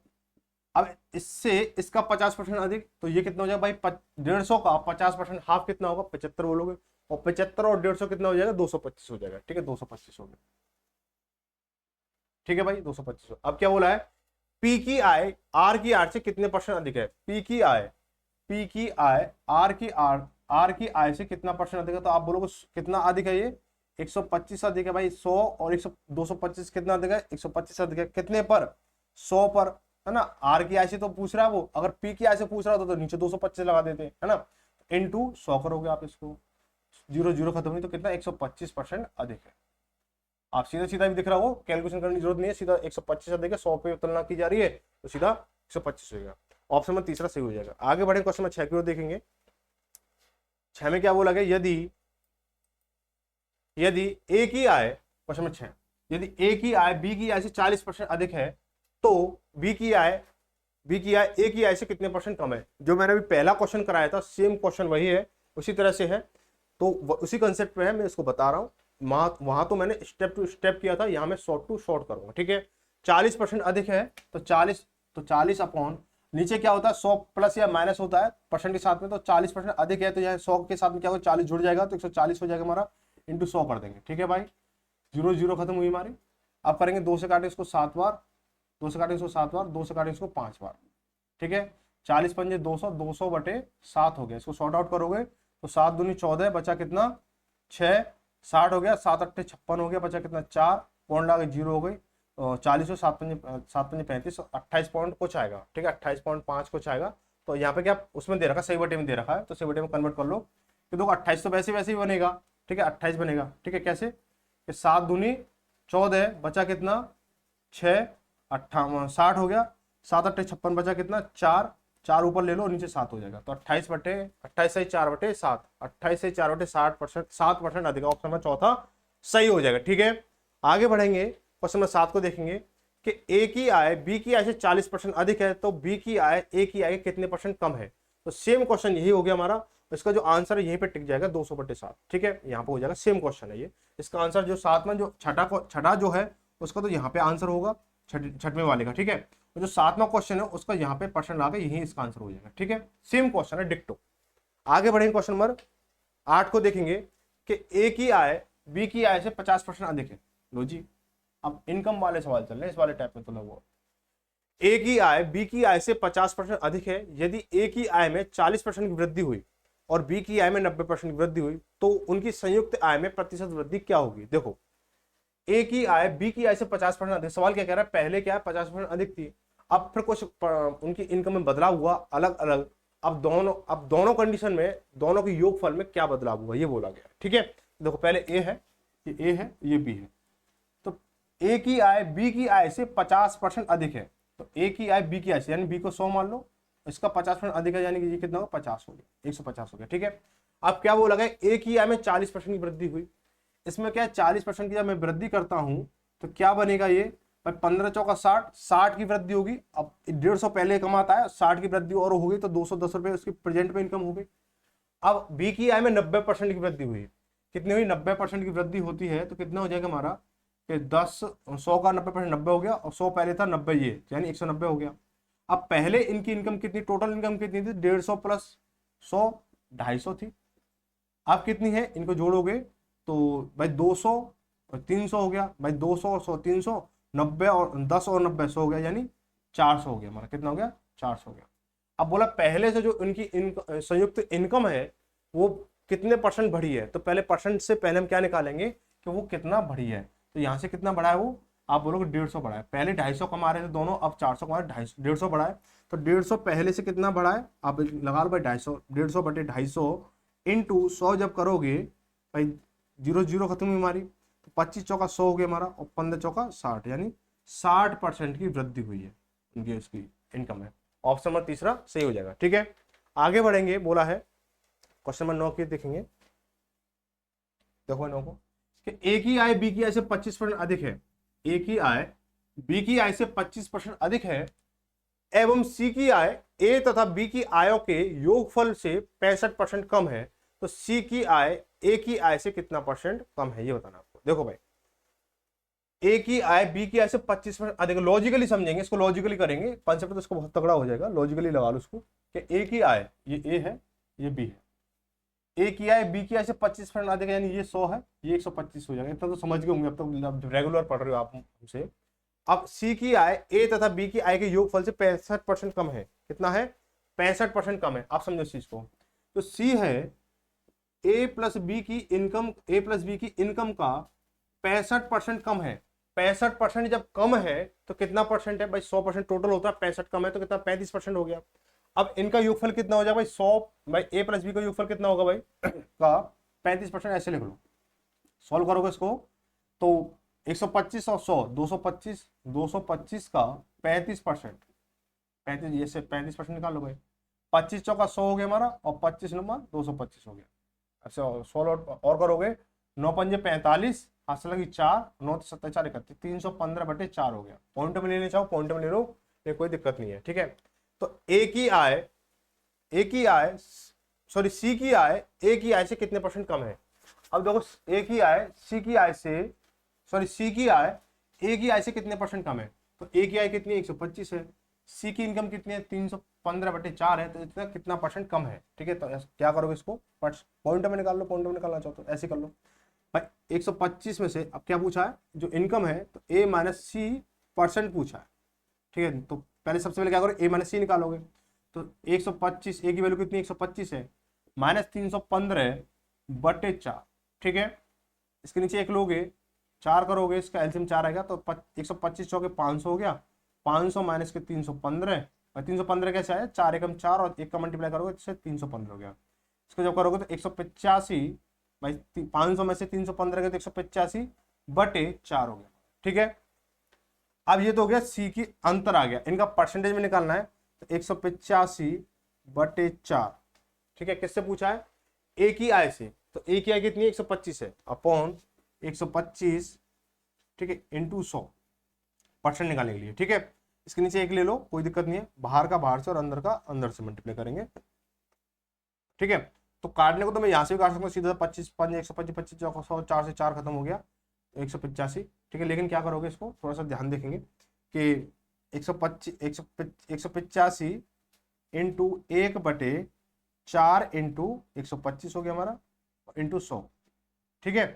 अब इससे इसका 50% अधिक तो ये कितना हो जाएगा भाई, 150 का 50% हाफ कितना होगा, 75 बोलोगे, और 75 और 150 कितना हो जाएगा, 225 हो जाएगा। ठीक है, 225 हो गया। ठीक है भाई, 225। अब क्या बोला है, पी की आय आर की आर से कितने परसेंट अधिक है। पी की आय आर की आय से कितना परसेंट अधिक है, तो आप बोलोगे कितना अधिक है, ये 125 अधिक है भाई। 100 और 225 कितना अधिक है, 125 अधिक है, कितने पर, 100 पर, है ना। आर की आय से तो पूछ रहा है वो, अगर पी की आय से पूछ रहा होता तो नीचे 225 लगा देते, है ना, इनटू 100 करोगे आप इसको, 0 0 खत्म हुई तो कितना 125% अधिक है। आप सीधा सीधा भी दिख रहा हो, कैलकुलेशन करने की जरूरत नहीं है, सीधा 125 अधिक है, 100 पे तुलना की जा रही है तो सीधा 125 हो गया। ऑप्शन में तीसरा सही हो जाएगा। आगे बढ़े, क्वेश्चन में 6 की ओर देखेंगे। 6 में क्या बोला गया, यदि ए की आय, क्वेश्चन में 6, यदि ए की आय बी की आय से 40% अधिक है तो बी की आय ए की आय से कितने परसेंट कम है। जो मैंने अभी पहला क्वेश्चन कराया था सेम क्वेश्चन वही है, उसी तरह से है, तो उसी कंसेप्ट पे है, मैं इसको बता रहा हूं। वहां तो मैंने स्टेप टू स्टेप किया था, यहां मैं शॉर्ट टू शॉर्ट करूंगा। ठीक है, 40% अधिक है तो 40 अपॉन नीचे क्या होता है, 100 प्लस या माइनस होता है परसेंट के साथ में, तो 40% अधिक है तो यहाँ 100 के साथ में क्या होगा, 40 जुड़ जाएगा तो 140 हो जाएगा हमारा, इंटू 100 कर देंगे। ठीक है भाई, 0 0 खत्म हुई हमारी। अब करेंगे 2 से काटे इसको 7 बार, 2 से काटे इसको 7 बार, 2 से काटे इसको 5 बार। ठीक है, 40 पंजे 200, 200 बटे 7 हो गया, इसको शॉर्ट आउट करोगे तो 7 दूनी 14, बचा कितना 6, 60 हो गया, 7 8 56 हो गया, बचा कितना 4, पॉइंट लगा 0 हो गई, 40 7 पंजे 35, 28 पॉइंट कुछ आएगा। ठीक है, 28.5 कुछ आएगा। तो यहाँ पे क्या उसमें दे रखा, सही बटे में दे रखा है, तो सही बटे में कन्वर्ट कर लो कि देखो 28 तो वैसे वैसे ही बनेगा। ठीक है, 28 बनेगा। ठीक है, कैसे कि 7 दूनी 14, बचा कितना 6, 60 हो गया, 7 8 56, बचा कितना 4, 4 ऊपर ले लो, नीचे 7 हो जाएगा, तो 28 से 4 बटे 7, 28 से 4 बटे 7% अधिक, ऑप्शन में चौथा सही हो जाएगा। ठीक है, आगे बढ़ेंगे, क्वेश्चन नंबर 7 को देखेंगे कि ए की आय बी की आय से 40% अधिक है तो बी की आय ए की आय कितने परसेंट कम है। तो सेम क्वेश्चन यही हो गया हमारा, इसका जो आंसर है यहीं पे टिक जाएगा 200/7। ठीक है, यहाँ पे हो जाएगा, सेम क्वेश्चन है ये, इसका आंसर जो 7 में जो छठा जो है उसका तो यहाँ पे आंसर होगा छठवें वाले का। ठीक है, तो जो 7वां क्वेश्चन है उसका यहाँ पे परसेंट लगा के यही इसका आंसर हो जाएगा। ठीक है, सेम क्वेश्चन है, डिक्टो। आगे बढ़ेंगे, क्वेश्चन नंबर 8 को देखेंगे कि ए की आय बी की आय से 50% अधिक है। लो जी, अब इनकम वाले सवाल चल रहे हैं, इस वाले टाइप में तो लगभग ए की आय बी की आय से 50% अधिक है। यदि ए की आय में 40% की वृद्धि हुई और बी की आय में 90% की वृद्धि हुई तो उनकी संयुक्त आय में प्रतिशत वृद्धि क्या होगी। देखो, ए की आय बी की आय से 50% अधिक, सवाल क्या कह रहा है, पहले क्या है 50% अधिक थी, अब फिर कुछ उनकी इनकम में बदलाव हुआ अलग अलग, अब दोनों कंडीशन में, दोनों के योगफल में क्या बदलाव हुआ ये बोला गया। ठीक है, देखो पहले ए है, ये बी है, तो ए की आय बी की आय से 50% अधिक है, तो ए की आय बी की आय से, यानी बी को 100 मान लो, इसका 50% अधिक है, यानी कि ये कितना होगा 50 हो गया, 150 हो गया। ठीक है, अब क्या बोला गया, ए की आय में 40% की वृद्धि हुई, इसमें क्या है 40% की जब मैं वृद्धि करता हूं तो क्या बनेगा, ये 15 चौका 60 की वृद्धि होगी। अब 150 पहले कमाता है, 60 की वृद्धि और होगी तो 210 रुपए उसकी प्रेजेंट में इनकम हो गई। अब बी की आय में 90% की वृद्धि हुई, कितनी हुई, 90% की वृद्धि होती है तो कितना हो जाएगा हमारा कि 100 का 90% 90 हो गया, और 100 पहले था 90, ये यानी 190 हो गया। अब पहले इनकी इनकम कितनी, टोटल इनकम कितनी थी, 150 प्लस 100 250 थी। अब कितनी है, इनको जोड़ोगे तो भाई 200 और 300 हो गया, भाई 200 और 100 300, 90 और 10 और 90 100 हो गया, यानी 400 हो गया हमारा, कितना हो गया 400 हो गया। अब बोला पहले से जो इनकी संयुक्त इनकम है वो कितने परसेंट बढ़ी है, तो पहले परसेंट से पहले हम क्या निकालेंगे कि वो कितना बढ़ी है, तो यहाँ से कितना बढ़ा है वो, आप बोलोगे 150 बढ़ा है, पहले 250 कमा रहे थे दोनों, अब 400 कमा रहे, 150 बढ़ा है, तो 150 पहले से कितना बढ़ा है, आप लगा लो भाई 250, 150 बटे 250 इंटू 100 जब करोगे भाई 0 0 खत्म हुई हमारी, तो 25 चौका 100 हो गया हमारा, और 15 चौका 60, यानी 60% की वृद्धि हुई है उनकी उसकी इनकम में। ऑप्शन नंबर तीसरा सही हो जाएगा। ठीक है, आगे बढ़ेंगे, बोला है क्वेश्चन नंबर 9 की देखेंगे, देखो 9 को, कि ए की आय बी की आय से 25% अधिक है, ए की आय बी की आय से 25% अधिक है, एवं सी की आय ए तथा बी की आयों के योगफल से 65% कम है, तो सी की आय ए की आय से कितना परसेंट कम है, ये बताना आपको। देखो भाई, ए की आय बी की आय से 25% अधिक, लॉजिकली समझेंगे इसको, लॉजिकली करेंगे, कॉन्सेप्ट तो इसको बहुत तगड़ा हो जाएगा, लॉजिकली लगा लो उसको, कि ए की आय, ये ए है ये बी है, ए की आय बी की आय से 25% अधिक है, यानी ये 100 है, ये 125 हो जाएगा, इतना तो समझ गए होंगे, अब तक रेगुलर पढ़ रहे हो आप हमसे। अब सी की आय ए तथा बी की आय के योगफल से 65% कम है, कितना है 65% कम है, आप समझो इस चीज को। तो सी है ए प्लस बी की इनकम, ए प्लस बी की इनकम का 65% कम है। 65% जब कम है तो कितना परसेंट है भाई, 100% टोटल होता है, 65 कम है तो कितना 35% हो गया। अब इनका योगफल कितना हो जाएगा भाई 100, भाई ए प्लस बी का योगफल कितना होगा भाई का 35%, ऐसे लिख लो, सॉल्व करोगे इसको तो 125 और 100 225, 225 का 35%, 35 ये से 35% निकाल लो भाई, 25 चौका 100 हो गया हमारा, और 25 नंबर 225 हो गया। अच्छा सॉल्व और करोगे, 9 पंजे 45, हाथ से लगी 4, 9 7 4 31, 315 बटे 4 हो गया। पॉइंट में लेने चाहो पॉइंट में ले लो, ये कोई दिक्कत नहीं है। ठीक है, तो ए की आय सॉरी सी की आय ए की आय से कितने परसेंट कम है। अब देखो ए की आय सी की आय से, सॉरी सी की आय ए की आय से कितने परसेंट कम है, तो ए की आय कितनी है 125 है, सी की इनकम कितनी है 315 बटे 4 है, तो इतना कितना परसेंट कम है। ठीक है, तो क्या करोगे इसको पॉइंट में निकाल लो, पॉइंट में निकालना चाहो तो ऐसे कर लो भाई। 125 में से अब क्या पूछा है, जो इनकम है तो ए माइनस सी परसेंट पूछा है। ठीक है, तो पहले सबसे पहले क्या करो, ए माइनस सी निकालोगे, तो 125 ए की वैल्यू कितनी 125 है, माइनस 315 बटे 4। ठीक है, इसके नीचे एक लोगे 4 करोगे, इसका एलसीएम 4 आएगा, तो 125 चौके 500 हो गया, 500 माइनस के 315, और 315 कैसे आया 4 एकम 4 और 1 का मल्टीप्लाई करोगे तो 315 हो गया। इसको जब करोगे तो 185 भाई 500 में से 315 के तो 185 बटे 4 हो गया। ठीक है, अब ये तो हो गया सी की अंतर आ गया, इनका परसेंटेज में निकालना है, तो 185 बटे 4। ठीक है, किससे पूछा है, ए की आय से, तो ए की आय कितनी है 125 है, अपॉन 125, ठीक है, इंटू 100 परसेंट निकालने के लिए। ठीक है, इसके नीचे एक ले लो, कोई दिक्कत नहीं है, बाहर का बाहर से और अंदर का अंदर से मल्टीप्लाई करेंगे। ठीक है, तो काटने को तो मैं यहां से भी काट सकता हूँ सीधा, 25 5 125 25 100, 4 से 4 खत्म हो गया 185। ठीक है, लेकिन क्या करोगे, इसको थोड़ा सा ध्यान देखेंगे कि 185 इंटू 1/4 इंटू 125 हो गया हमारा, इंटू 100। ठीक है,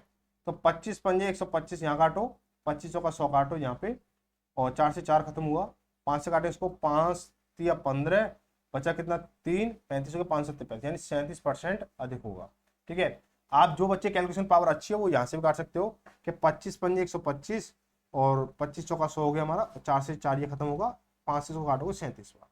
तो 25 पंजे 125, यहाँ काटो, 25 का 100 काटो यहाँ पे, और 4 से 4 खत्म हुआ, 5 से काटे इसको, 5 या 15, बचा कितना 3, 35 हो गया, 5 यानी 37% अधिक होगा। ठीक है, आप जो बच्चे कैलकुलेशन पावर अच्छी है वो यहाँ से भी काट सकते हो कि 25 पंजे 125 और 25 चौका 100 हो गया हमारा, 4 से 4 ये खत्म होगा, 5 से 100 काटोगे 37वां।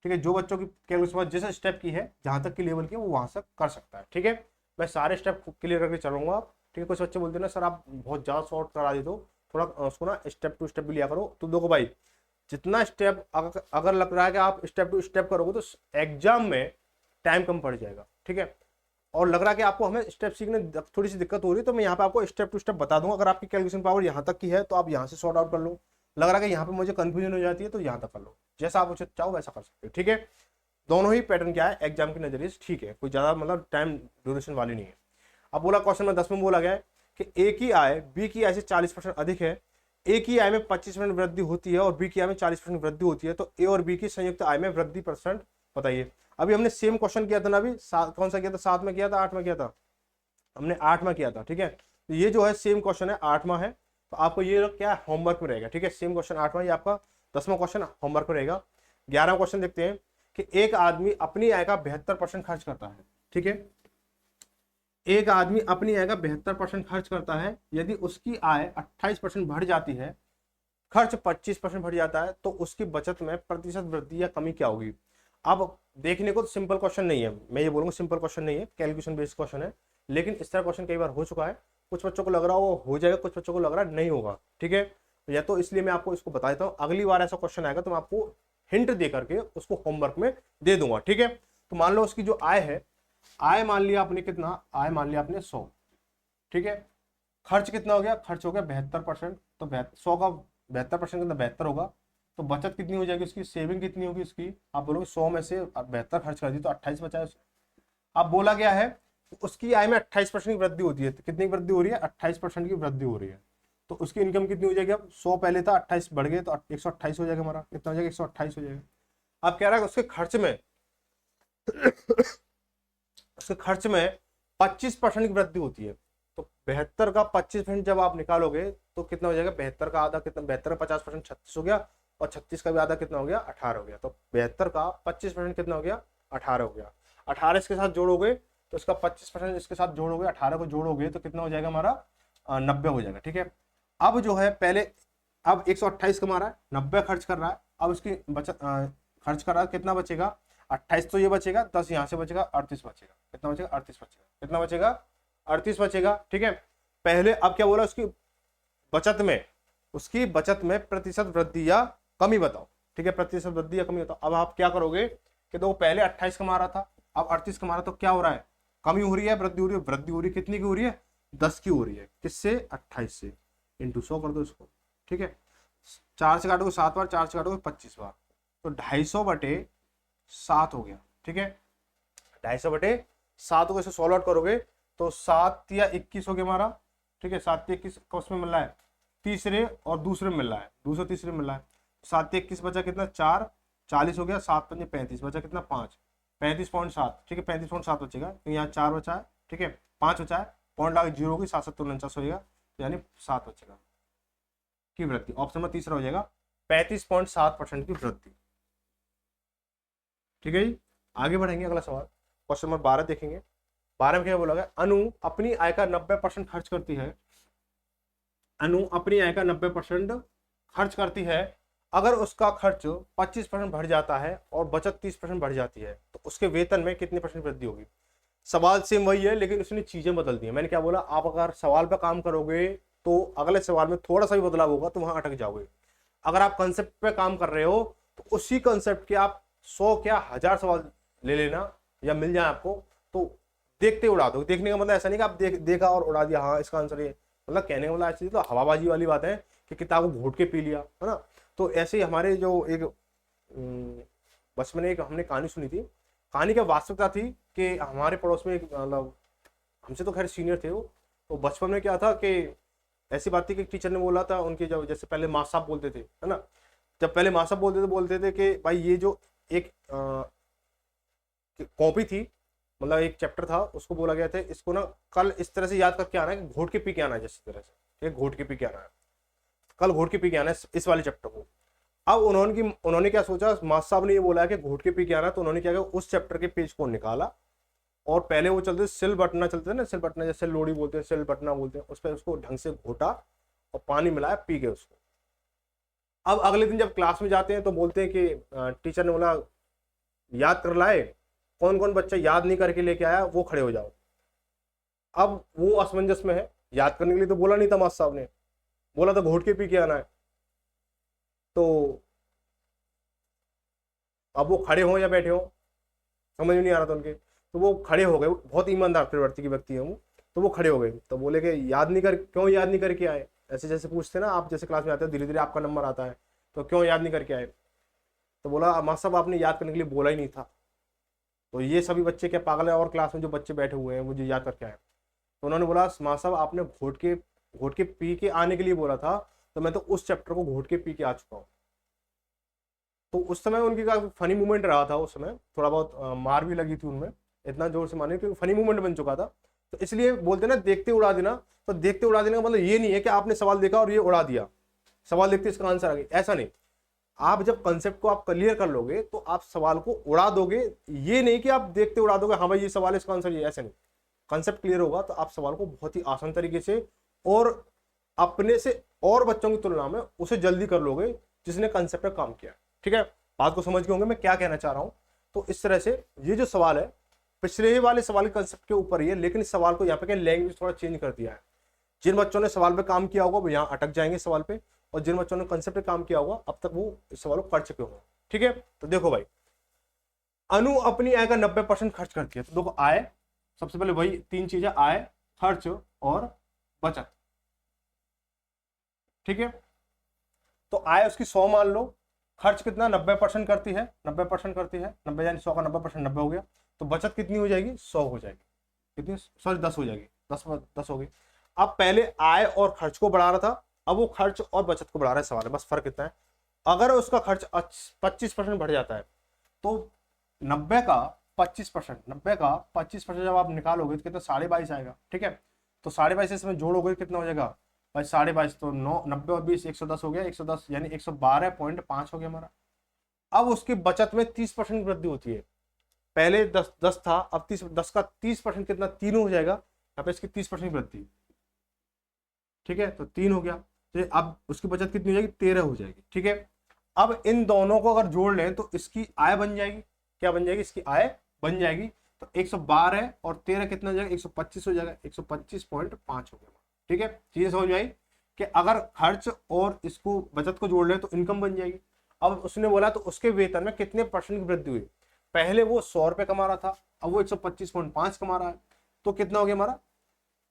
ठीक है, जो बच्चों की कैलकुलेशन जैसे स्टेप की है, जहां तक की लेवल की है, वो वहां से कर सकता है। ठीक है, मैं सारे स्टेप क्लियर करके चलूंगा। ठीक है, कुछ बच्चे बोलते हैं ना सर आप बहुत ज्यादा शॉर्ट करा देते हो, थोड़ा उसको ना स्टेप टू स्टेप भी लिया करो। तो देखो भाई, जितना स्टेप अगर लग रहा है कि आप स्टेप टू स्टेप करोगे तो एग्जाम में टाइम कम पड़ जाएगा। ठीक है, और लग रहा है कि आपको हमें स्टेप सीखने थोड़ी सी दिक्कत हो रही है, तो मैं यहाँ पे आपको स्टेप टू स्टेप बता दूंगा। अगर आपकी कैलकुलेशन पावर यहाँ तक की है तो आप यहाँ से सॉर्ट आउट कर लो, लग रहा है कि यहाँ पे मुझे कंफ्यूजन हो जाती है तो यहाँ तक कर लो, जैसा आप उचित चाहो वैसा कर सकते हो। ठीक है, दोनों ही पैटर्न क्या है एग्जाम की नजरिए से ठीक है, कोई ज्यादा मतलब टाइम ड्यूरेशन वाली नहीं है। अब बोला क्वेश्चन में 10 में बोला गया है कि ए की आय बी की आय से 40% अधिक है, ए की आय में 25% वृद्धि होती है और बी की आय में 40% वृद्धि होती है, तो ए और बी की संयुक्त आय में वृद्धि परसेंट बताइए। अभी हमने सेम क्वेश्चन किया था ना, अभी कौन सा किया था, 7 में किया था, 8 में किया था, हमने 8 में किया था। ठीक है, तो ये जो है सेम क्वेश्चन है, 8वां है, तो आपको ये क्या है होमवर्क में रहेगा। ठीक है, सेम क्वेश्चन 8वां, ये आपका 10वां क्वेश्चन होमवर्क में रहेगा। 11वां क्वेश्चन देखते हैं कि एक आदमी अपनी आय का 72% खर्च करता है। ठीक है, एक आदमी अपनी आय का 72% खर्च करता है, यदि उसकी आय 28% बढ़ जाती है, खर्च 25% बढ़ जाता है, तो उसकी बचत में प्रतिशत वृद्धि या कमी क्या होगी। अब देखने को तो सिंपल क्वेश्चन नहीं है, मैं ये बोलूंगा सिंपल क्वेश्चन नहीं है, कैलकुलेशन बेस्ड क्वेश्चन है, लेकिन इस तरह क्वेश्चन कई बार हो चुका है। कुछ बच्चों को लग रहा हो हो जाएगा, कुछ बच्चों को लग रहा नहीं होगा। ठीक है, या तो इसलिए मैं आपको इसको बता देता हूँ, अगली बार ऐसा क्वेश्चन आएगा तो मैं आपको हिंट दे करके उसको होमवर्क में दे दूंगा। ठीक है, तो मान लो उसकी जो आय है, आय मान लिया आपने कितना, आय मान लिया आपने 100। ठीक है, खर्च कितना हो गया, खर्च हो गया 72%, तो 100 का 72% कितना 72 होगा, तो बचत कितनी हो जाएगी उसकी, सेविंग कितनी होगी उसकी, आप बोलोगे 100 में से 72 खर्च कर दी तो 28 बचा है। अब बोला गया है उसकी आय में 28% की वृद्धि होती है, तो कितनी वृद्धि हो रही है, 28% की वृद्धि हो रही है, तो उसकी इनकम कितनी हो जाएगी, अब 100 पहले था, 28 बढ़ गए तो 128 हो जाएगा हमारा, कितना हो जाएगा 128 हो जाएगा। अब कह रहा है उसके खर्च में उसके खर्च में 25% की वृद्धि होती है, तो 72 का 25% जब आप निकालोगे तो कितना हो जाएगा, 72 का आधा कितना, 72 का 50% 36 हो गया, और 36 का भी आधा कितना हो गया, 18 हो गया, तो 72 का 25% कितना हो गया, 18 हो गया। 18 इसके साथ जोड़ोगे तो इसका 25% इसके साथ जोड़ोगे, 18 को जोड़ोगे तो कितना हो जाएगा हमारा 90 हो जाएगा। ठीक है, अब जो है पहले, अब 128 कमा रहा है, 90 खर्च कर रहा है, अब उसकी बचत खर्च कर रहा है, कितना बचेगा 28, तो ये बचेगा 10 यहाँ से बचेगा, 38 बचेगा, कितना बचेगा 38 बचेगा, कितना बचेगा 38 बचेगा। ठीक है, पहले अब क्या बोला, उसकी बचत में प्रतिशत वृद्धि या कमी बताओ। ठीक है, प्रतिशत वृद्धि या कमी बताओ। अब आप क्या करोगे कि तो पहले 28 कमा रहा था, अब 38 कमा रहा, तो क्या हो रहा है, कमी हो रही है वृद्धि हो रही है, वृद्धि हो रही है, कितनी की हो रही है, 10 की हो रही है, किससे 28 से, इंटू 100 कर दो इसको। ठीक है, 4 से काटोगे 7 बार, 4 से काटोगे 25 बार, तो 250/7 हो गया। ठीक है, 250/7 को इसे सॉल्व आउट करोगे तो 7 या 21 हो गया हमारा। ठीक है, 7 या 21 का उसमें मिल रहा है, तीसरे और दूसरे में मिल रहा है, दूसरे तीसरे में मिल रहा है, 7 या 21 बचा कितना 4, 40 हो गया, 7 पंजे 35 बचा कितना 5, 35.7। ठीक है, 35.7 बचेगा, तो यहाँ 4 बचा है। ठीक है, 5 बचा है, पॉइंट लगा 0 होगी, 7 7 49 होगा, यानी 7 बचेगा की वृद्धि। ऑप्शन में तीसरा हो जाएगा 35.7% की वृद्धि। ठीक है जी, आगे बढ़ेंगे, अगला सवाल क्वेश्चन नंबर 12 देखेंगे। 12 में क्या बोला गया, अनु अपनी आय का 90% खर्च करती है, अनु अपनी आय का 90% खर्च करती है, अगर उसका खर्च 25% बढ़ जाता है और बचत 30% बढ़ जाती है, तो उसके वेतन में कितनी % वृद्धि होगी। सवाल सेम वही है, लेकिन उसने चीजें बदल दी है। मैंने क्या बोला, आप अगर सवाल पे काम करोगे तो अगले सवाल में थोड़ा सा भी बदलाव होगा तो वहां अटक जाओगे। अगर आप कंसेप्ट पे काम कर रहे हो तो उसी कंसेप्ट के आप 100 क्या 1000 सवाल ले लेना, या मिल जाए आपको, तो देखते उड़ा दो। देखने का मतलब ऐसा नहीं कि आप देखा और उड़ा दिया, हाँ इसका आंसर ये, मतलब कहने का मतलब ऐसी तो हवाबाजी वाली बात है कि किताब को घोट के पी लिया, है ना। तो ऐसे ही हमारे जो एक बचपन में एक हमने कहानी सुनी थी, कहानी क्या वास्तविकता थी कि हमारे पड़ोस में एक मतलब हमसे तो खैर सीनियर थे वो, तो बचपन में क्या था कि ऐसी बात थी कि टीचर ने बोला था उनके, जब जैसे पहले माँ साहब बोलते थे, है ना, जब पहले माँ साहब बोलते थे कि भाई ये जो एक कॉपी थी, मतलब एक चैप्टर था, उसको बोला गया था इसको ना कल इस तरह से याद करके आना है कि घोट के पी के आना है, जैसे तरह से, ठीक है, घोट के पी के आना है, कल घोट के पी के आना है इस वाले चैप्टर को। अब उन्होंने क्या सोचा, मास्टर साहब ने ये बोला है कि घोट के पी के आना, तो उन्होंने क्या किया, उस चैप्टर के पेज को निकाला और पहले वो चलते सिल बटना चलते थे ना, सिल बटना जैसे लोड़ी बोलते हैं, सिल बटना बोलते हैं, उस पर उसको ढंग से घोटा और पानी मिलाया, पी गए उसको। अब अगले दिन जब क्लास में जाते हैं तो बोलते हैं कि टीचर ने बोला याद कर लाए, कौन कौन बच्चा याद नहीं करके लेके आया वो खड़े हो जाओ। अब वो असमंजस में है, याद करने के लिए तो बोला नहीं था मास्टर साहब ने, बोला था घोट के पी के आना है, तो अब वो खड़े हो या बैठे हो समझ में नहीं आ रहा था उनके, तो वो खड़े हो गए, बहुत ईमानदार प्रवृत्ति के व्यक्ति हैं वो, तो वो खड़े हो गए, तो बोले कि याद नहीं कर, क्यों याद नहीं करके आए, ऐसे जैसे पूछते ना आप, जैसे क्लास में आते हो धीरे धीरे आपका नंबर आता है, तो क्यों याद नहीं करके आए, तो बोला मास्टर साहब आपने याद करने के लिए बोला ही नहीं था। तो ये सभी बच्चे क्या पागल है, और क्लास में जो बच्चे बैठे हुए हैं मुझे याद करके आए, तो उन्होंने बोला मास्टर साहब आपने घोट के पी के आने के लिए बोला था, तो मैं तो उस चैप्टर को घोट के पी के आ चुका हूँ। तो उस समय उनकी काफी फनी मूवमेंट रहा था, उस समय थोड़ा बहुत मार भी लगी थी उनमें, इतना जोर से माने क्योंकि फनी मूवमेंट बन चुका था। तो इसलिए बोलते ना देखते उड़ा देना, तो देखते उड़ा देने का मतलब ये नहीं है कि आपने सवाल देखा और ये उड़ा दिया, सवाल देखते इसका आंसर आ गया, ऐसा नहीं। आप जब कंसेप्ट को आप क्लियर कर लोगे तो आप सवाल को उड़ा दोगे, ये नहीं कि आप देखते उड़ा दोगे, हाँ भाई ये सवाल इसका आंसर ये, ऐसा नहीं। कंसेप्ट क्लियर होगा तो आप सवाल को बहुत ही आसान तरीके से और अपने से और बच्चों की तुलना में उसे जल्दी कर लोगे जिसने कंसेप्ट पर काम किया। ठीक है, बात को समझ गए होंगे मैं क्या कहना चाह रहा हूं। तो इस तरह से ये जो सवाल है पिछले ही वाले सवाल के कंसेप्ट के ऊपर ही है, लेकिन इस सवाल को यहाँ पे लैंग्वेज थोड़ा चेंज कर दिया है। जिन बच्चों ने सवाल पे काम किया होगा वो यहाँ अटक जाएंगे सवाल पे, और जिन बच्चों ने कंसेप्ट पे काम किया होगा अब तक वो इस सवाल को कर चुके होंगे। ठीक है, तो देखो भाई, अनु अपनी आय का 90% खर्च करती है, तो देखो आय सबसे पहले वही तीन चीजें, आय, खर्च और बचत। ठीक है, तो आय उसकी 100 मान लो, खर्च कितना 90% करती है, 90% करती है, 90 यानी 100 का 90% 90 हो गया, तो बचत कितनी हो जाएगी 100 हो जाएगी, कितनी सॉरी 10 हो जाएगी, 10 हो गई। अब पहले आय और खर्च को बढ़ा रहा था, अब वो खर्च और बचत को बढ़ा रहा है, सवाल है बस फर्क कितना है। अगर उसका खर्च 25% बढ़ जाता है तो 90 का 25%, 90 का 25% जब आप निकालोगे तो कितना 22.5 आएगा। ठीक है, तो 22.5 इसमें जोड़ोगे कितना हो जाएगा भाई 22.5, तो 9 90 और 20 110 हो गया, 110 यानी 112.5 हो गया हमारा। अब उसकी बचत में 30% वृद्धि होती है, पहले 10 था, अब 10 का 30% कितना 3 हो जाएगा, यहाँ पे इसकी 30% वृद्धि। ठीक है, तो 3 हो गया, तो अब उसकी बचत कितनी हो जाएगी 13 हो जाएगी। ठीक है, अब इन दोनों को अगर जोड़ लें तो इसकी आय बन जाएगी, क्या बन जाएगी, इसकी आय बन जाएगी, तो 112 और 13 कितना हो जाएगा 125 हो जाएगा, 125.5 हो गया। ठीक है, चीजें समझ में आई कि अगर खर्च और इसको बचत को जोड़ लें तो इनकम बन जाएगी। अब उसने बोला तो उसके वेतन में कितने परसेंट की वृद्धि हुई, पहले वो 100 रुपए कमा रहा था, अब वो 125.5 कमा रहा है, तो कितना हो गया हमारा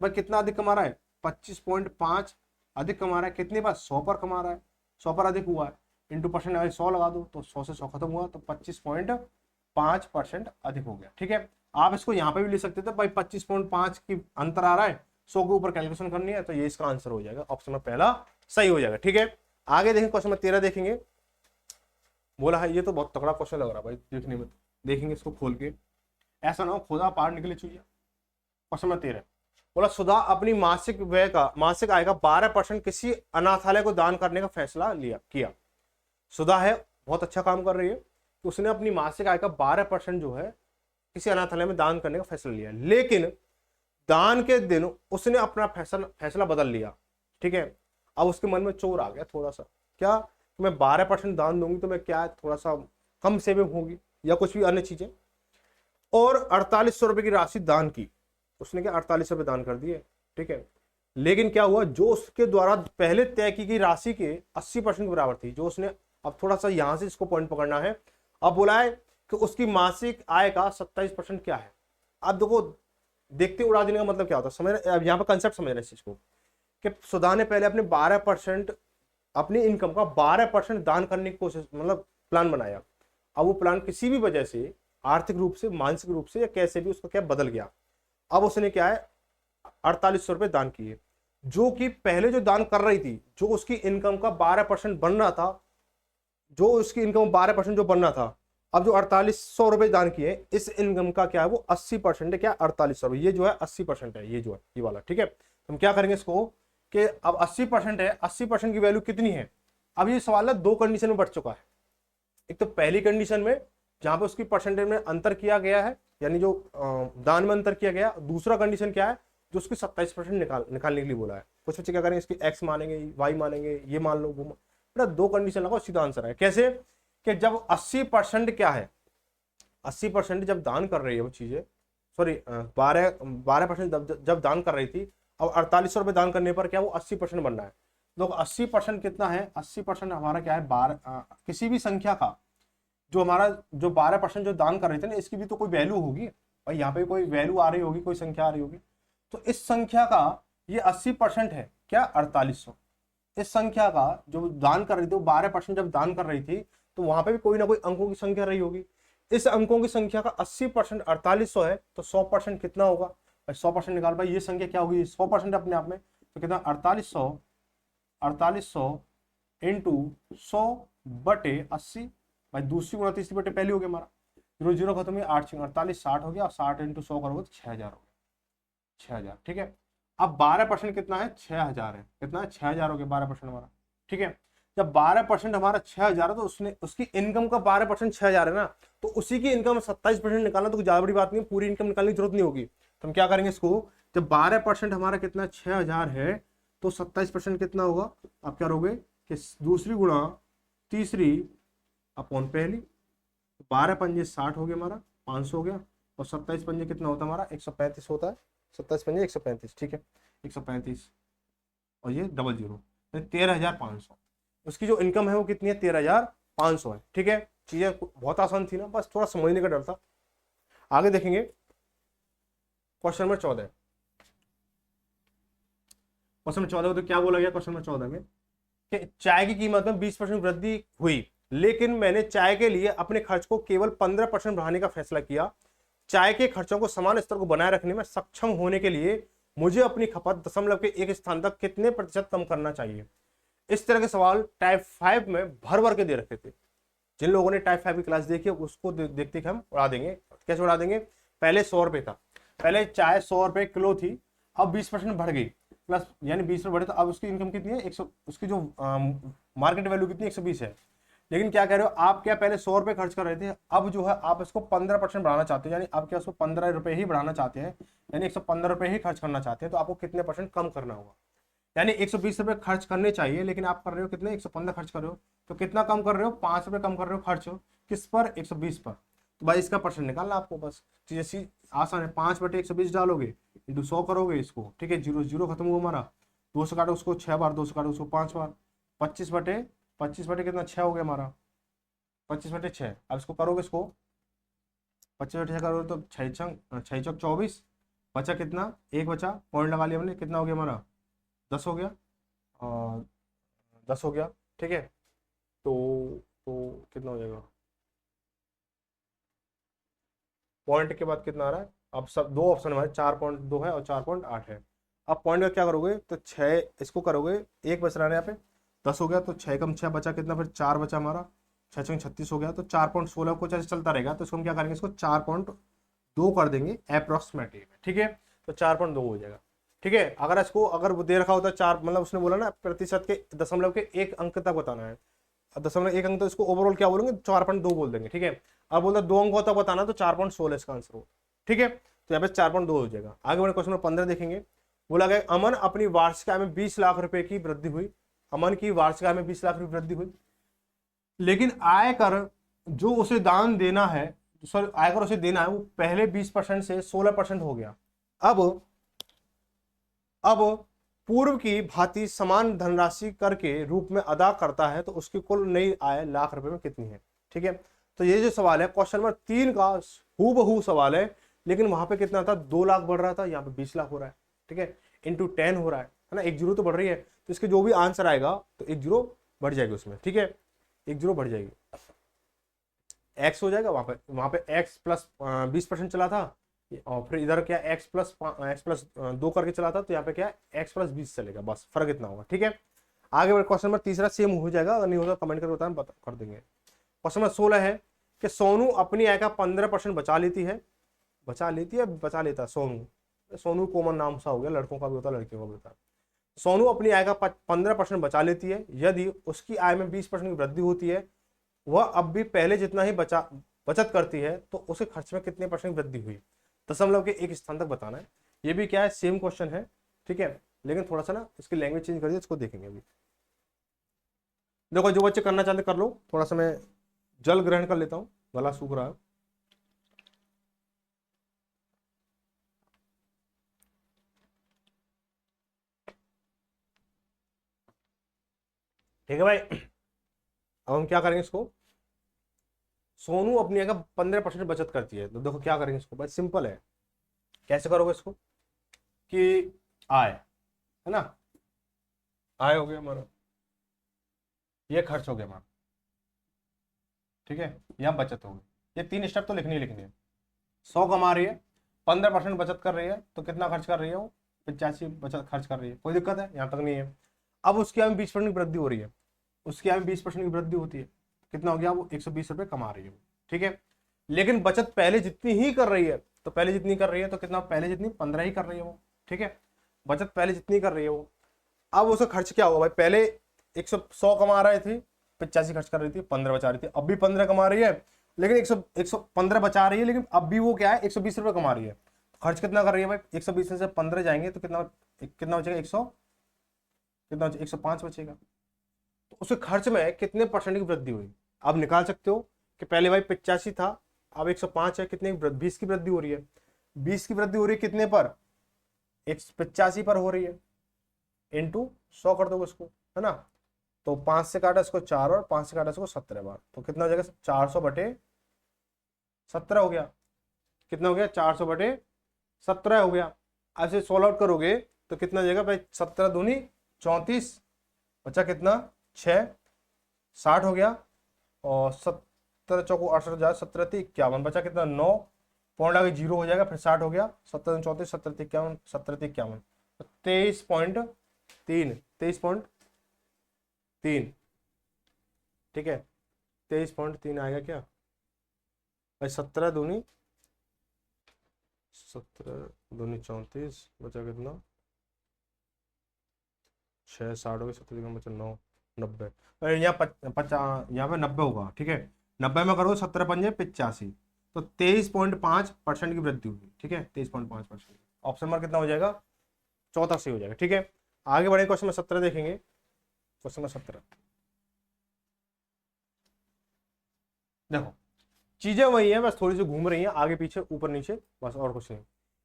भाई, कितना अधिक कमा रहा है 25.5 अधिक कमा रहा है, कितने पास 100 पर कमा रहा है, 100 पर अधिक हुआ है, इंटू परसेंट 100 लगा दो तो 100 से 100 खत्म हुआ, तो 25.5% अधिक हो गया। ठीक है, आप इसको यहाँ पे भी ले सकते थे भाई, 25.5 की अंतर आ रहा है, 100 के ऊपर कैलकुलेशन करनी है, तो ये इसका आंसर हो जाएगा, ऑप्शन में पहला सही हो जाएगा। ठीक है, आगे देखेंगे क्वेश्चन में 13 देखेंगे। बोला है ये तो बहुत तगड़ा क्वेश्चन लग रहा है भाई देखने में, देखेंगे इसको खोल के, ऐसा ना हो खुदा पार निकले चुहिया। क्वेश्चन में 13 बोला सुधा अपनी मासिक आय का 12% किसी अनाथालय को दान करने का फैसला किया। सुधा है बहुत अच्छा काम कर रही है, तो उसने अपनी मासिक आय का 12% जो है किसी अनाथालय में दान करने का फैसला लिया, लेकिन दान के दिन उसने अपना फैसला बदल लिया। ठीक है, अब उसके मन में चोर आ गया थोड़ा सा, क्या मैं 12% दान दूंगी तो मैं क्या थोड़ा सा कम सेविंग होगी या कुछ भी अन्य चीजें, और 4800 रुपए की राशि दान की, उसने क्या 48 रुपए दान कर दिए। ठीक है, लेकिन क्या हुआ, जो उसके द्वारा पहले तय की गई राशि के 80% के बराबर थी, जो उसने, अब थोड़ा सा यहां से इसको पॉइंट पकड़ना है, अब बोला है कि उसकी मासिक आय का 27% क्या है। अब देखो देखते उड़ा देने का मतलब क्या होता है, समझ, अब यहाँ पर कंसेप्ट समझना इस चीज को, कि सुधा ने पहले अपने 12% अपनी इनकम का 12% दान करने की कोशिश, मतलब प्लान बनाया। अब वो प्लान किसी भी वजह से आर्थिक रूप से, मानसिक रूप से या कैसे भी उसका क्या बदल गया। अब उसने क्या है 4800 रुपए दान किए, जो कि पहले जो दान कर रही थी, जो उसकी इनकम का 12% बन रहा था, जो उसकी इनकम 12% जो बनना था, अब जो 4800 रुपए दान किए, इस इनकम का क्या है वो 80% है। क्या 4800 रुपए, ये जो है 80% है, ये जो है ये वाला, ठीक है। तो हम क्या करेंगे इसको कि अब 80% है, 80% की वैल्यू कितनी है। अब ये सवाल है दो कंडीशन में बढ़ चुका है। एक तो पहली कंडीशन में जहां पे उसकी परसेंटेज में अंतर किया गया है, यानी जो दान में अंतर किया गया। दूसरा कंडीशन क्या है, जो उसकी 27% निकालने के लिए बोला है। कुछ बच्चे क्या करेंगे, इसकी एक्स मानेंगे, वाई मानेंगे, ये मान लो वो बेटा दो कंडीशन लगाओ, सीधा आंसर है। कैसे कि जब 80% क्या है, 80% जब दान कर रही है वो चीजें, सॉरी 12% जब दान कर रही थी, अब 4800 रुपए दान करने पर क्या वो 80% बनना है। तो 80% कितना है, 80% हमारा क्या है, किसी भी संख्या का जो हमारा जो 12% जो दान कर रहे थे ना, इसकी भी तो कोई वैल्यू होगी भाई, यहाँ पे कोई वैल्यू आ रही होगी, कोई संख्या आ रही होगी। तो इस संख्या का ये 80% है क्या 4800। इस संख्या का जो दान कर रही थी वो 12% जब दान कर रही थी, तो वहां पे भी कोई ना कोई अंकों की संख्या रही होगी। इस अंकों की संख्या का 80% 4800 है, तो 100% कितना होगा भाई, 100% निकाल भाई, ये संख्या क्या होगी 100% अपने आप में। तो कितना 4800 इंटू 100/80 भाई, दूसरी गुणा तीसरी बटे पहली हो गया हमारा, 0 0 खत्म हुई, 8 48 60 हो गया, 60 इंटू 100 करोगे तो 6000 हो गया, 6000, ठीक है। अब 12% कितना है, 6000 है, कितना है 6000 हो गया 12% हमारा, ठीक है। जब 12% हमारा 6000 है, तो उसने उसकी इनकम का 12% 6000 है ना, तो उसी की इनकम 27% निकालना तो ज्यादा बड़ी बात नहीं है, पूरी इनकम निकालने की जरूरत नहीं होगी। तो हम क्या करेंगे इसको, जब 12% हमारा कितना 6000 है, तो 27% कितना होगा, आप क्या करोगे कि दूसरी गुणा तीसरी अपॉन पहली, 12 पंजे 60 हो गया हमारा, 500 हो गया, और 27 पंजे कितना होता है हमारा 135 होता है, 27 पंजे 135, ठीक है 135, और ये डबल जीरो, 13500। उसकी जो इनकम है वो कितनी है 13500 है, ठीक है। चीजें बहुत आसान थी ना, बस थोड़ा समझने का डर था। आगे देखेंगे क्वेश्चन नंबर 14। क्वेश्चन नंबर 14 तो क्या बोला गया क्वेश्चन नंबर 14 में कि चाय की कीमत में 20% वृद्धि हुई, लेकिन मैंने चाय के लिए अपने खर्च को केवल 15% बढ़ाने का फैसला किया। चाय के खर्चों को समान स्तर को बनाए रखने में सक्षम होने के लिए मुझे अपनी खपत दशमलव के एक स्थान तक कितने प्रतिशत कम करना चाहिए। इस तरह के सवाल टाइप 5 में भर भर के दे रखे थे। जिन लोगों ने टाइप 5 की क्लास देखी है उसको देखते कि हम उड़ा देंगे। कैसे उड़ा देंगे, पहले 100 रुपए था, पहले चाय 100 रुपए किलो थी, अब 20% बढ़ गई, प्लस यानी 20 बढ़े, तो अब उसकी इनकम कितनी है 100, उसकी जो मार्केट वैल्यू कितनी 120 है। लेकिन क्या कह रहे हो आप, क्या पहले 100 रुपए खर्च कर रहे थे, अब जो है आप इसको 15% बढ़ाना चाहते हो, यानी आप क्या उसको 15 रुपए ही बढ़ाना चाहते हैं, यानी 115 रुपए ही खर्च करना चाहते हैं, तो आपको कितने परसेंट कम करना होगा। यानी 120 रुपए खर्च करने चाहिए, लेकिन आप कर रहे हो कितने 115 खर्च कर रहे हो, तो कितना कम कर रहे हो 5 रुपए कम कर रहे हो खर्च हो किस पर 120 पर। तो भाई इसका परसेंट निकालना आपको, बस जैसी आसान है, 5/120 डालोगे इंटू 100 करोगे इसको, ठीक है, 0 0 खत्म हुआ हमारा, 2 से काटो उसको 6 बार, 2 से काटो उसको 5 बार, 25/25 कितना 6 हो गया हमारा, 25/6। अब इसको करोगे, इसको 25/6 करोगे तो 6 चौक 24, बचा कितना, एक बचा, पॉइंट लगा लिया हमने, कितना हो गया हमारा 10 हो गया, और 10 हो गया, ठीक है। तो कितना हो जाएगा, पॉइंट के बाद कितना आ रहा है, अब सब दो ऑप्शन हमारे 4.2 है और 4.8 है। अब पॉइंट का क्या करोगे, तो 6 इसको करोगे, एक बच रहा है यहाँ पे, 10 हो गया, तो 6 कम 6 बचा कितना, फिर 4 बचा हमारा, 6 36 हो गया, तो 4.16 कुछ ऐसे चलता रहेगा, तो इसको हम क्या करेंगे, इसको 4.2 कर देंगे अप्रोक्सीमेटली, ठीक है। तो 4.2 हो जाएगा, ठीक है। अगर इसको अगर वो दे रखा होता है 4, मतलब उसने बोला ना प्रतिशत के दशमलव के एक अंक तक बताना है, दशमलव एक अंक, तो इसको ओवरऑल क्या बोलेंगे 4.2 बोल देंगे, ठीक है। अब बोलता 2 अंकों तक बताना, तो 4.16 इसका आंसर हो, ठीक है। तो यहाँ पे 4.2 हो जाएगा। आगे बढ़े क्वेश्चन नंबर 15 देखेंगे। बोला गया अमन अपनी वार्षिक आय में 20 लाख रुपए की वृद्धि हुई, अमन की वार्षिक आय में 20 लाख रुपए वृद्धि हुई, लेकिन आयकर जो उसे दान देना है, सॉरी आयकर उसे देना है, वो पहले 20% से 16% हो गया। अब पूर्व की भांति समान धनराशि कर के रूप में अदा करता है, तो उसकी कुल नई आय लाख रुपए में कितनी है, ठीक है। तो ये जो सवाल है क्वेश्चन नंबर 3 का हूबहू सवाल है, लेकिन वहां पे कितना था 2 लाख बढ़ रहा था, यहाँ पे 20 लाख हो रहा है, ठीक है, इंटू 10 हो रहा है ना, 1 जीरो तो बढ़ रही है, तो इसके जो भी आंसर आएगा तो 1 जीरो बढ़ जाएगी उसमें, ठीक है, 1 जीरो बढ़ जाएगी, एक्स हो जाएगा, वहां पे एक्स प्लस 20% चला था, और फिर इधर क्या एक्स प्लस 2 करके चला था, तो यहाँ पे क्या एक्स प्लस 20 चलेगा, बस फर्क इतना होगा, ठीक है। आगे बढ़, क्वेश्चन नंबर तीसरा सेम हो जाएगा, अगर नहीं होगा कमेंट करके बताना, कर देंगे। क्वेश्चन नंबर 16 है कि सोनू अपनी आय का 15% बचा लेती है, बचा लेता है सोनू, सोनू कॉमन नाम सा हो गया, लड़कों का भी होता है लड़कियों का भी होता है। सोनू अपनी आय का 15% बचा लेती है, यदि उसकी आय में 20% की वृद्धि होती है, वह अब भी पहले जितना ही बचत करती है, तो उसके खर्च में कितने परसेंट वृद्धि हुई, दशमलव के एक स्थान तक बताना है। ये भी क्या है, सेम क्वेश्चन है, ठीक है, लेकिन थोड़ा सा ना इसकी लैंग्वेज चेंज कर दी, इसको देखेंगे अभी। देखो जो बच्चे करना चाहते कर लो, थोड़ा सा मैं जल ग्रहण कर लेता हूँ, गला सूख रहा है। ठीक है भाई, अब हम क्या करेंगे इसको, सोनू अपनी अगर 15% बचत करती है, तो देखो क्या करेंगे इसको भाई, सिंपल है। कैसे करोगे इसको कि आय है ना, आय हो गया हमारा, ये खर्च हो गया हमारा, ठीक है, यहाँ बचत हो गई। ये 3 स्टेप तो लिखनी ही लिखनी है। 100 कमा रही है, 15% बचत कर रही है, तो कितना खर्च कर रही है वो, 85 बचत खर्च कर रही है, कोई दिक्कत है यहाँ तक नहीं है। अब उसकी आय में 20% की वृद्धि हो रही है, उसकी आय में 20% की वृद्धि होती है, कितना हो गया, वो 120 रुपये कमा रही है, ठीक है। लेकिन बचत पहले जितनी ही कर रही है, तो पहले जितनी कर रही है तो कितना, पहले जितनी 15 ही कर रही है वो, ठीक है, बचत पहले जितनी कर रही है वो। अब उसका खर्च क्या होगा भाई, पहले 100 कमा रहे थे, 85 खर्च कर रही थी, 15 बचा रही थी, अब भी 15 कमा रही है, लेकिन 115 बचा रही है, लेकिन अब भी वो क्या है, 120 रुपये कमा रही है। खर्च कितना कर रही है भाई, 120 में से 15 जाएंगे तो कितना कितना बचेगा, 100 कितना बचेगा, 105 बचेगा। तो उसके खर्च में कितने परसेंट की वृद्धि हुई, आप निकाल सकते हो कि पहले भाई 85 था, अब 105 है, कितने 20 की वृद्धि हो रही है, 20 की वृद्धि हो रही है कितने पर, 85 पर हो रही है, इंटू 100 कर दो उसको, है ना। तो 5 से काटा इसको 4 और 5 से काटा इसको 17 बार, तो कितना हो जाएगा, 400 बटे 17 हो गया, कितना हो गया, 400 बटे 17 हो गया। ऐसे सोल्व आउट करोगे तो कितना हो जाएगा भाई, 17 दूनी 34, बचा कितना 6, 60 हो गया, और 17 चौको 68, 17 थी 51, बचा कितना 9, पॉइंट आगे 0 हो जाएगा, फिर 60 हो गया, 17 34, 17 51, 17 51, 23.3, 23.3, ठीक है, 23.3 आएगा क्या भाई, 17 दूनी 34, बचा कितना 6, 60 हो गया, 17 बचा 9, 90, यहाँ यहाँ पे 90 होगा, ठीक है, 90 में करो 17 पंजे 85, तो 23.5% की वृद्धि हुई, ठीक है, 23.5%। ऑप्शन नंबर कितना हो जाएगा, चौथा सही हो जाएगा, ठीक है। आगे बढ़े, क्वेश्चन नंबर 17 देखेंगे। क्वेश्चन नंबर 17 देखो, चीजें वही हैं, बस थोड़ी सी घूम रही हैं आगे पीछे ऊपर नीचे, बस और कुछ नहीं।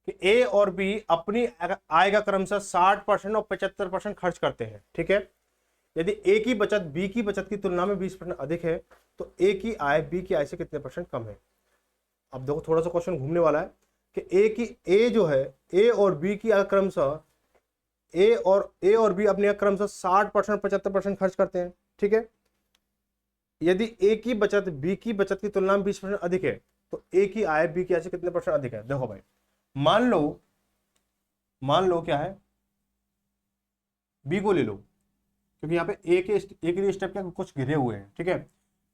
कि ए और बी अपनी आय का क्रमशः 60% और 75% खर्च करते हैं, ठीक है। यदि ए की बचत बी की बचत की तुलना में 20% अधिक है, तो ए की आय बी की आय से कितने परसेंट कम है। अब देखो थोड़ा सा क्वेश्चन घूमने वाला है कि ए जो है, ए और बी की आय क्रमशः ए और बी अपने क्रमशः 60% 75% खर्च करते हैं, ठीक है। यदि ए की बचत बी की बचत की तुलना में 20% अधिक है, तो ए की आय बी की आय से कितने परसेंट अधिक है। देखो भाई, मान लो क्या है, बी को ले लो, क्योंकि यहाँ पे ए के लिए स्टेप क्या कुछ घिरे हुए हैं, ठीक है।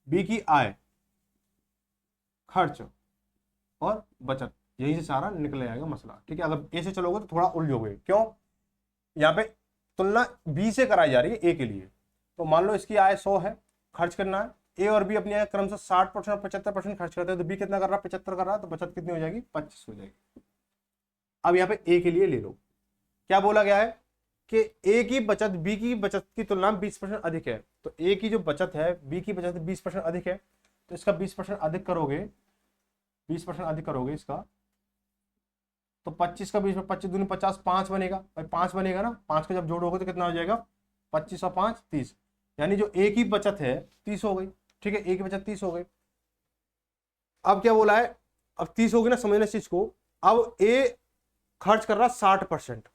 बी की आय, खर्च और बचत, यही से सारा निकल आएगा मसला, ठीक है। अगर ए से चलोगे तो थोड़ा उलझोगे, क्यों, यहाँ पे तुलना बी से कराई जा रही है ए के लिए। तो मान लो इसकी आय 100 है, खर्च करना है, ए और बी अपनी आय क्रम से 60% और 75% खर्च करते हैं, तो बी कितना कर रहा है, 75 कर रहा है, तो बचत कितनी हो जाएगी, 25 हो जाएगी। अब यहाँ पे ए के लिए ले लो, क्या बोला गया है कि ए की बचत बी की बचत की तुलना में 20% अधिक है, तो ए की जो बचत है बी की बचत 20% अधिक है, तो इसका 20% अधिक करोगे, 20% अधिक करोगे इसका, तो 25 का 20 में 25 दूनी 50, 5 बनेगा भाई, 5 बनेगा ना, 5 का जब जोड़ोगे तो कितना हो जाएगा, 25 और 5 30, यानी जो ए की बचत है 30 हो गई, ठीक है, ए की बचत 30 हो गई। अब क्या बोला है, अब 30 होगी ना, समझना इस चीज को। अब ए खर्च कर रहा 60%,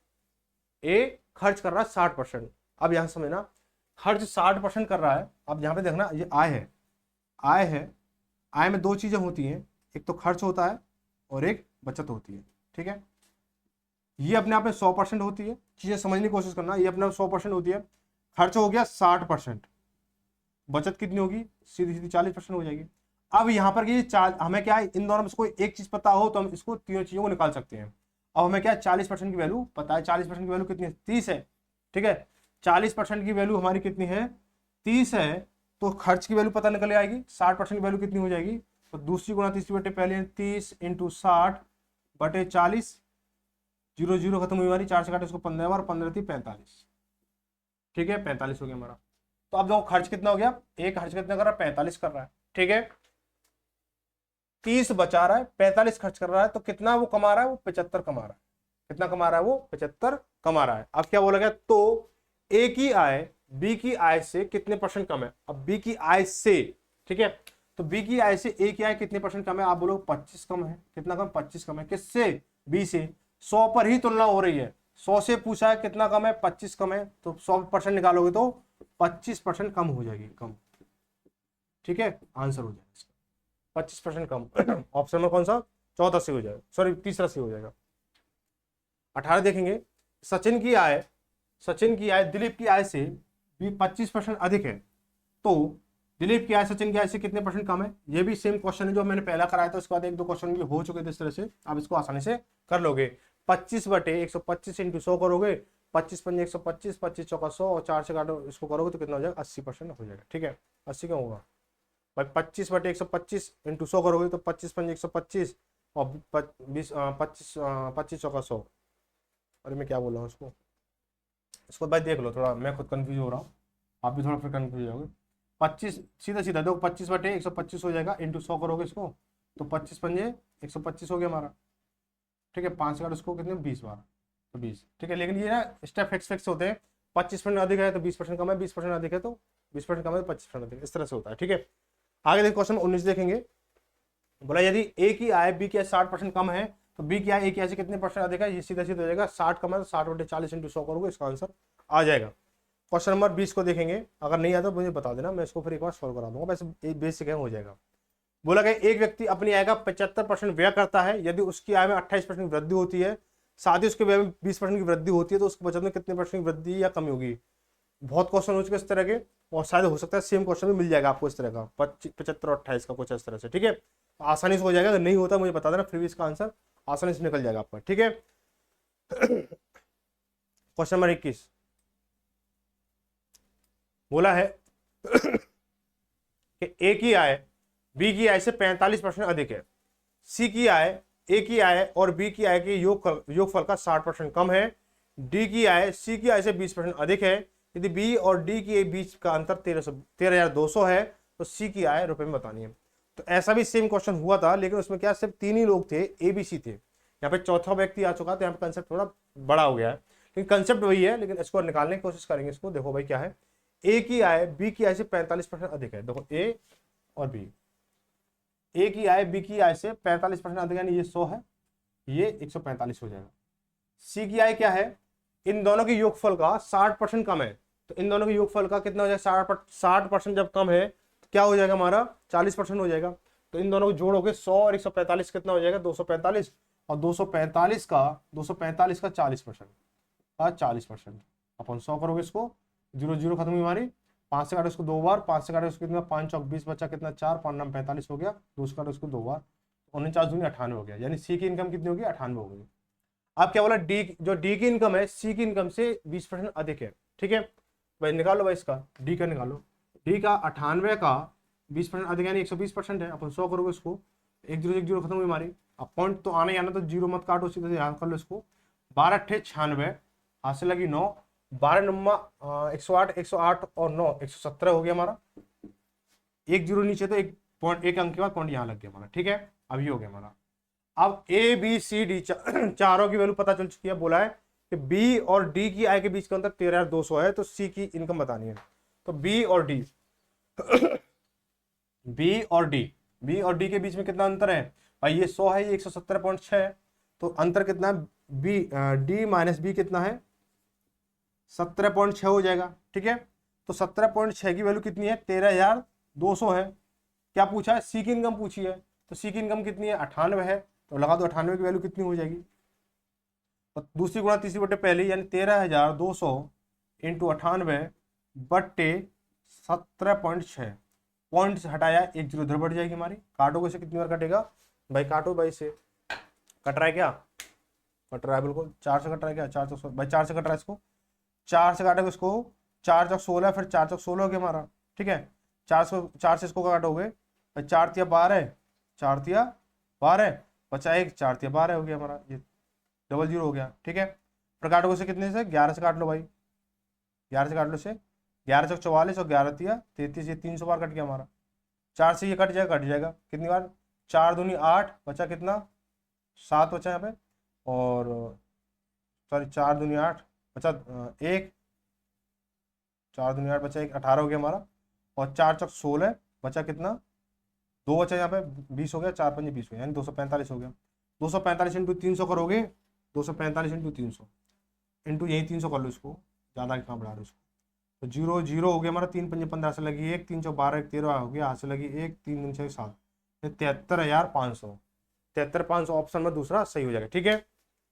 ए खर्च कर रहा है 60%। अब यहां समझना, खर्च 60% कर रहा है। अब यहां पे देखना, ये आय है, आय है, आय में दो चीजें होती हैं, एक तो खर्च होता है और एक बचत होती है, ठीक है। ये अपने आप में 100% होती है, चीजें समझने की कोशिश करना, ये अपने आप 100% होती है। खर्च हो गया 60%, बचत कितनी होगी, सीधी सीधी 40% हो जाएगी। अब यहाँ पर ये हमें क्या है, इन दोनों में से कोई एक चीज पता हो तो हम इसको तीनों चीजों को निकाल सकते हैं। अब हमें क्या है, 40% की वैल्यू पता है। 40% की वैल्यू कितनी है, 30 है। ठीक है, 40% की वैल्यू हमारी कितनी है, 30 है। तो खर्च की वैल्यू पता निकल आएगी, 60% की वैल्यू कितनी हो जाएगी, तो दूसरी गुणा तीसरी बटे पहले 30 इंटू 60/40, 0 0 खत्म हुई हमारी, 4 से काटे उसको 15 बार, 15 थी 45। ठीक है, 45 हो गया हमारा। तो अब देखो खर्च कितना हो गया, एक खर्च कितना कर रहा है, 45 कर रहा है। ठीक है, 30 बचा रहा है, 45 खर्च कर रहा है, तो कितना वो कमा रहा है, वो 75 कमा रहा है। कितना कमा रहा है, वो 75 कमा रहा है। अब क्या बोला गया, तो ए की आय बी की आय से कितने परसेंट कम है। अब बी की आय से, ठीक है, तो बी की आय से ए की आय कितने परसेंट कम है, आप बोलो 25 कम है। कितना कम, 25 कम है। किससे, बी से। 100 पर ही तुलना हो रही है, 100 से पूछा है कितना कम है, 25 कम है, तो 100% निकालोगे तो 25% कम हो जाएगी, कम। ठीक है, आंसर हो जाएगा 25% कम। ऑप्शन में कौन सा, चौथा से हो जाएगा, सॉरी तीसरा से हो जाएगा। 18 देखेंगे, सचिन की आय दिलीप की आय से भी 25% अधिक है, तो दिलीप की आय सचिन की आय से कितने परसेंट कम है। ये भी सेम क्वेश्चन है जो मैंने पहला कराया था, उसके बाद एक दो क्वेश्चन भी हो चुके थे इस तरह से, आप इसको आसानी से कर लोगे। 25/125 इंटू 100 करोगे, 25 पंजे 125, 25 चौका 100, और 4 से काटो इसको करोगे तो कितना हो जाएगा, 80% हो जाएगा। ठीक है, 80 क्यों होगा भाई, 25/125 इंटू 100 करोगे तो 25 पंजे 125 और 25 चौका 100। अरे मैं क्या बोल रहा हूँ इसको भाई देख लो, थोड़ा मैं खुद कंफ्यूज हो रहा हूँ, आप भी थोड़ा फिर कंफ्यूज हो जाओगे। 25 सीधा सीधा देखो, 25/125 हो जाएगा, इंटू 100 करोगे इसको तो 25 पंजे 125 हो गया हमारा। ठीक है, 5 का उसको कितने 20 बार, तो 20। ठीक है, लेकिन ये ना स्टेप फिक्स होते हैं, 25% अधिक है तो 20% कम है, 20% अधिक है तो 20% कम है तो 25% अधिक है, इस तरह से होता है। ठीक है, आगे देखिए क्वेश्चन 19 देखेंगे। बोला यदि ए की आय बी की आय 60% कम है तो बी की आय ए की आय से कितने परसेंट अधिक है। ये सीधा सीधा हो जाएगा, 60 कम है तो 60/40 इंटू 100 करोगे, इसका आंसर आ जाएगा। क्वेश्चन नंबर 20 को देखेंगे, अगर नहीं आता तो मुझे बता देना, मैं इसको फिर एक बार सॉल्व करा दूंगा, वैसे बेसिक है, हो जाएगा। बोला गया एक व्यक्ति अपनी आय का 75% व्यय करता है, यदि उसकी आय में 28% वृद्धि होती है, साथ ही उसके व्यय में 20% की वृद्धि होती है, तो उसकी बचत में कितने परसेंट की वृद्धि या कमी होगी। बहुत क्वेश्चन हो चुके इस तरह के, और शायद हो सकता है सेम क्वेश्चन भी मिल जाएगा आपको इस तरह का, 75 और 28 का कुछ इस तरह से। ठीक है, आसानी से हो जाएगा, अगर नहीं होता मुझे बता देना, फिर भी इसका आंसर आसानी से निकल जाएगा आपका। ठीक है, क्वेश्चन नंबर 21 बोला है कि ए की आय बी की आय से 45% अधिक है, सी की आय ए की आय और बी की आय के योगफल का 60% कम है, डी की आय सी की आय से 20% अधिक है, यदि बी और डी के बीच का अंतर 13,200 है तो सी की आय रुपए में बतानी है। तो ऐसा भी सेम क्वेश्चन हुआ था, लेकिन उसमें क्या सिर्फ 3 ही लोग थे, ए बी सी थे। यहाँ पे चौथा व्यक्ति आ चुका, तो यहाँ पे कंसेप्ट थोड़ा बड़ा हो गया है, लेकिन कंसेप्ट वही है, लेकिन इसको निकालने की कोशिश करेंगे। इसको देखो भाई क्या है, ए की आय बी की आय से 45% अधिक है। देखो ए और बी, ए की आय बी की आय से 45% अधिक, यानी ये 100 है, ये 145 हो जाएगा। सी की आय क्या है, इन दोनों के योगफल का 60% कम है, तो इन दोनों के योगफल का कितना हो जाएगा, 60% जब कम है तो क्या हो जाएगा हमारा, 40% हो जाएगा। तो इन दोनों को जोड़ोगे 100 और 145 कितना हो जाएगा, 245, और 245 का 40%, 40% अपन 100 करोगे, इसको 0 0 खत्म हुई हमारी, 5 से काटे उसको 2 बार, 5 से काटे उसको कितना 5 चौक 20 बचा, कितना 4 5 9 45 हो गया, 2 से काटे उसको 2 बार, 49 दूनी 98 हो गया, यानी सी की इनकम कितनी होगी, 98 हो गई। अब क्या बोला, डी जो डी की इनकम है सी की इनकम से 20% अधिक है। ठीक है भाई, निकालो भाई इसका, डी का निकालो, डी का 98 का 20% अधिक यानी 120% है, अपन 100 करोगे इसको, 1 0 खत्म हुई हमारी। अब पॉइंट तो आना ही आना, तो जीरो मत काटो, सीधे याद कर लो इसको, 12 अट्ठे 96, हाथ से लगी 9, 12 नुम्मा 108, 108 और 9 117 हो गया हमारा, 1 0 नीचे, तो एक पॉइंट, एक अंक के बाद पॉइंट यहाँ लग गया हमारा। ठीक है, अब ये हो गया हमारा। अब ए बी सी डी चारों की वैल्यू पता चल चुकी है। बोला है कि बी और डी की आय के बीच का अंतर 13,200 है, तो सी की इनकम बतानी है। तो बी और डी बी और डी के बीच में कितना अंतर है भाई, ये 100 है, ये 117.6 है, तो अंतर कितना है, बी डी माइनस बी कितना है, 17.6 हो जाएगा। ठीक है, तो 17.6 की वैल्यू कितनी है, 13,200 है। क्या पूछा है, सी की इनकम पूछी है, तो सी की इनकम कितनी है, 98 है, तो लगा दो 98 की वैल्यू कितनी हो जाएगी, तो दूसरी गुणा तीसरी बटे पहली, यानी 13,200 इंटू 98 बट्टे 17.6, पॉइंट से हटाया, एक जीरो इधर बढ़ जाएगी हमारी। काटोगे से कितनी बार कटेगा भाई, काटो भाई से, कट रहा है क्या, कट रहा है बिल्कुल, 4 से कट रहा है क्या, 4 चौक भाई 4 से कट रहा है इसको, 4 से काटोगे इसको, 4 चौक 16, फिर 4 चौक 16 हो गया हमारा, ठीक है। 4 से इसको काटोगे भाई, 4 तिया 12, 4 तिया 12, बचा एक, 4 तिया 12 हो गया हमारा, ये डबल जीरो हो गया, ठीक है। फिर काटोगे से कितने से, 11 से काट लो भाई, 11 से काट लो से, 11 चौक 44 और 11 तिया 33, ये 300 बार कट गया हमारा। 4 से ये कट जाएगा कितनी बार, 4 दूनी 8, बचा कितना 7 बचा यहाँ पे, और सॉरी 4 दूनी 8 बचा एक, 4 दूनी 8 बचा एक, 18 हो गया हमारा, और 4 चौक 16 बचा कितना, 2 बचा यहाँ पे, 20 हो गया, 4 पंजे 20 हो गया, यानी 245 हो गया। 245 इंटू 300 करोगे, 245 इंटू 300 इंटू यही 300 कर लो इसको, ज़्यादा कहाँ बढ़ा दो इसको, तो जीरो जीरो हो गया हमारा, 3 पंजे 15 से लगी एक, 3 चौक 12 एक 13 हो गया, हाथ से लगी एक, 3 दूनी 6 7, 73,500, 73,500 ऑप्शन में दूसरा सही हो जाएगा, ठीक है।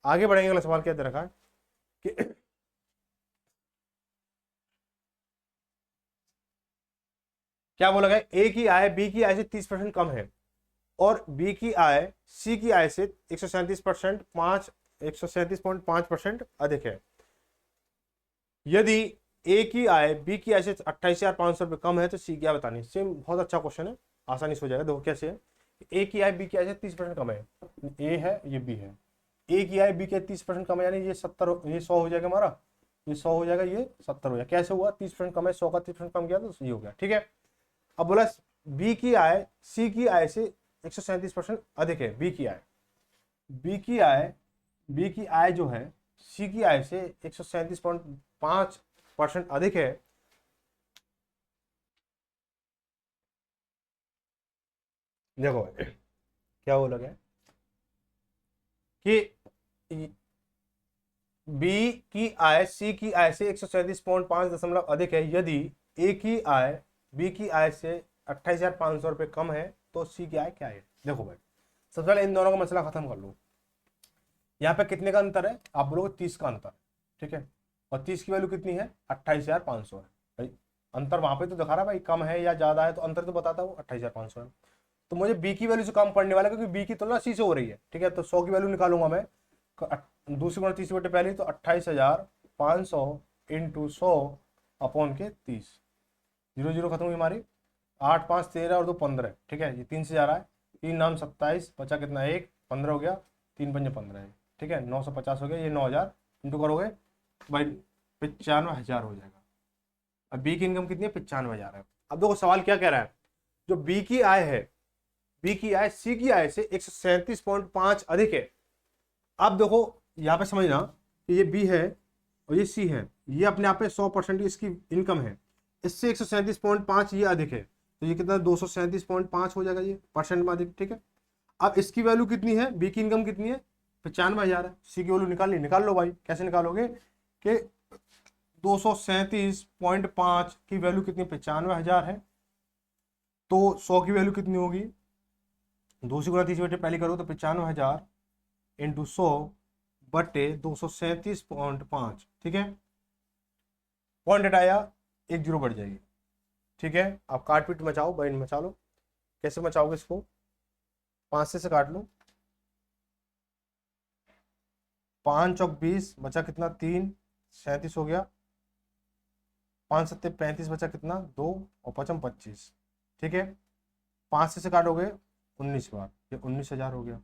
आगे बढ़ेंगे, अगला सवाल क्या दे रखा है कि क्या बोला गया, ए की आय बी की आय से 30% कम है और बी की आय सी की आय से 137% 137.5% अधिक है। यदि ए की आय बी की आय से 28,500 रुपये कम है तो सी की आय बतानी। सेम, बहुत अच्छा क्वेश्चन है, आसानी से हो जाएगा। देखो कैसे है, ए की आय बी की आय से 30% कम है, ए है ये बी है, ए की आय बी के 30% कम है, यानी ये 70, ये 100 हो जाएगा हमारा, ये 100 हो जाएगा, ये 70 हो जाएगा। कैसे हुआ, 30% कम है, 100 का 30% कम किया तो ये हो गया, ठीक है। अब बोला बी की आय सी की आय से 137% अधिक है, बी की आय, बी की आय, बी की आय जो है सी की आय से 137.5% अधिक है। देखो क्या बोला गया कि बी की आय सी की आय से 137.5 अधिक है यदि ए की आय बी की आय से 28,500 रुपये कम है तो सी की आय क्या है। देखो भाई, सबसे पहले इन दोनों का मसला खत्म कर लो। यहाँ पे कितने का अंतर है, आप बोलोगे 30 का अंतर, ठीक है, और 30 की वैल्यू कितनी है, 28,500 है भाई। अंतर वहां पे तो दिखा रहा है भाई, कम है या ज्यादा है, तो अंतर तो बताता हूँ 28,500 है। तो मुझे बी की वैल्यू से कम पड़ने वाला है क्योंकि बी की तुलना सी से हो रही है, ठीक है। तो 100 की वैल्यू निकालूंगा मैं, दूसरी गुणा तीसरी बटे पहली, तो 28,500 इंटू 100 अपॉन के 30, जीरो जीरो खत्म हुई हमारी, 8 5 13 और 2 15, ठीक है। ये 3 से जा रहा है, 3 नाम 27, बचा कितना एक, 15 हो गया, 3 पंजे 15 है, ठीक है। 950 हो गया, ये 9,000 इंटू करोगे भाई 95,000 हो जाएगा। अब बी की इनकम कितनी है, 95,000 है। अब देखो सवाल क्या कह रहा है, जो बी की आय है, बी की आय सी की आय से 137.5 अधिक है। अब देखो यहाँ पे समझना कि ये बी है और ये सी है, ये अपने आप में 100% इसकी इनकम है, इससे 137.5 ये अधिक है, तो ये कितना 237.5 हो जाएगा, ये परसेंट में अधिक, ठीक है। अब इसकी वैल्यू कितनी है, बी की इनकम कितनी है, 95,000 है। सी की वैल्यू निकालनी, निकाल लो भाई, कैसे निकालोगे कि 237.5 की वैल्यू कितनी, 95,000 है, तो 100 की वैल्यू कितनी होगी, दूसरी गुणा तीसरी बटे पहली करो तो 95,000 इंटू 100 बटे 237.5, ठीक है। पॉइंट हटाया, एक जीरो बढ़ जाएगी, ठीक है। आप काट पीट मचाओ, बाइन मचा लो, कैसे मचाओगे इसको, 5 से काट लो, 5 चौक 20, बचा कितना 3, 37 हो गया, 5 सत्ते 35, बचा कितना 2, और पचम 25, ठीक है। 5 से काटोगे 19 बार, ये 19,000 हो गया,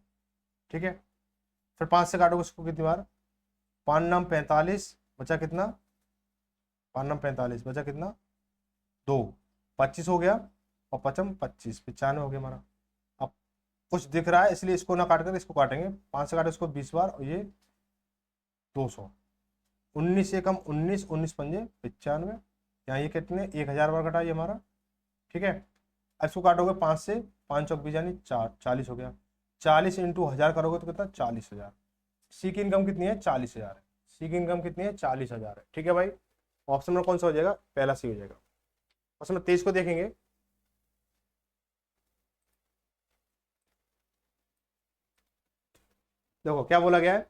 ठीक है। फिर 5 से काटोगे इसको कितनी बार, 5 नाम 45, बचा कितना, 5 नाम 45, बचा कितना 2, 25 हो गया, और पचम 25, 95 हो गया हमारा। अब कुछ दिख रहा है इसलिए इसको ना काट कर इसको काटेंगे, 5 से काटे इसको 20 बार, और ये 200, 19 से कम 19, 19 पंजे 95, यहाँ ये कितने 1,000 बार कटा ये हमारा, ठीक है। अब इसको काटोगे 5 से, 5 चौक 20 यानी 40 हो गया, 40 इंटू 1,000 करोगे तो कितना 40,000। सी की इनकम कितनी है, 40,000 है, सी की इनकम कितनी है, 40,000 है, ठीक है भाई। ऑप्शन में कौन सा हो जाएगा, पहला सी हो जाएगा। ऑप्शन में 23 को देखेंगे, देखो क्या बोला गया है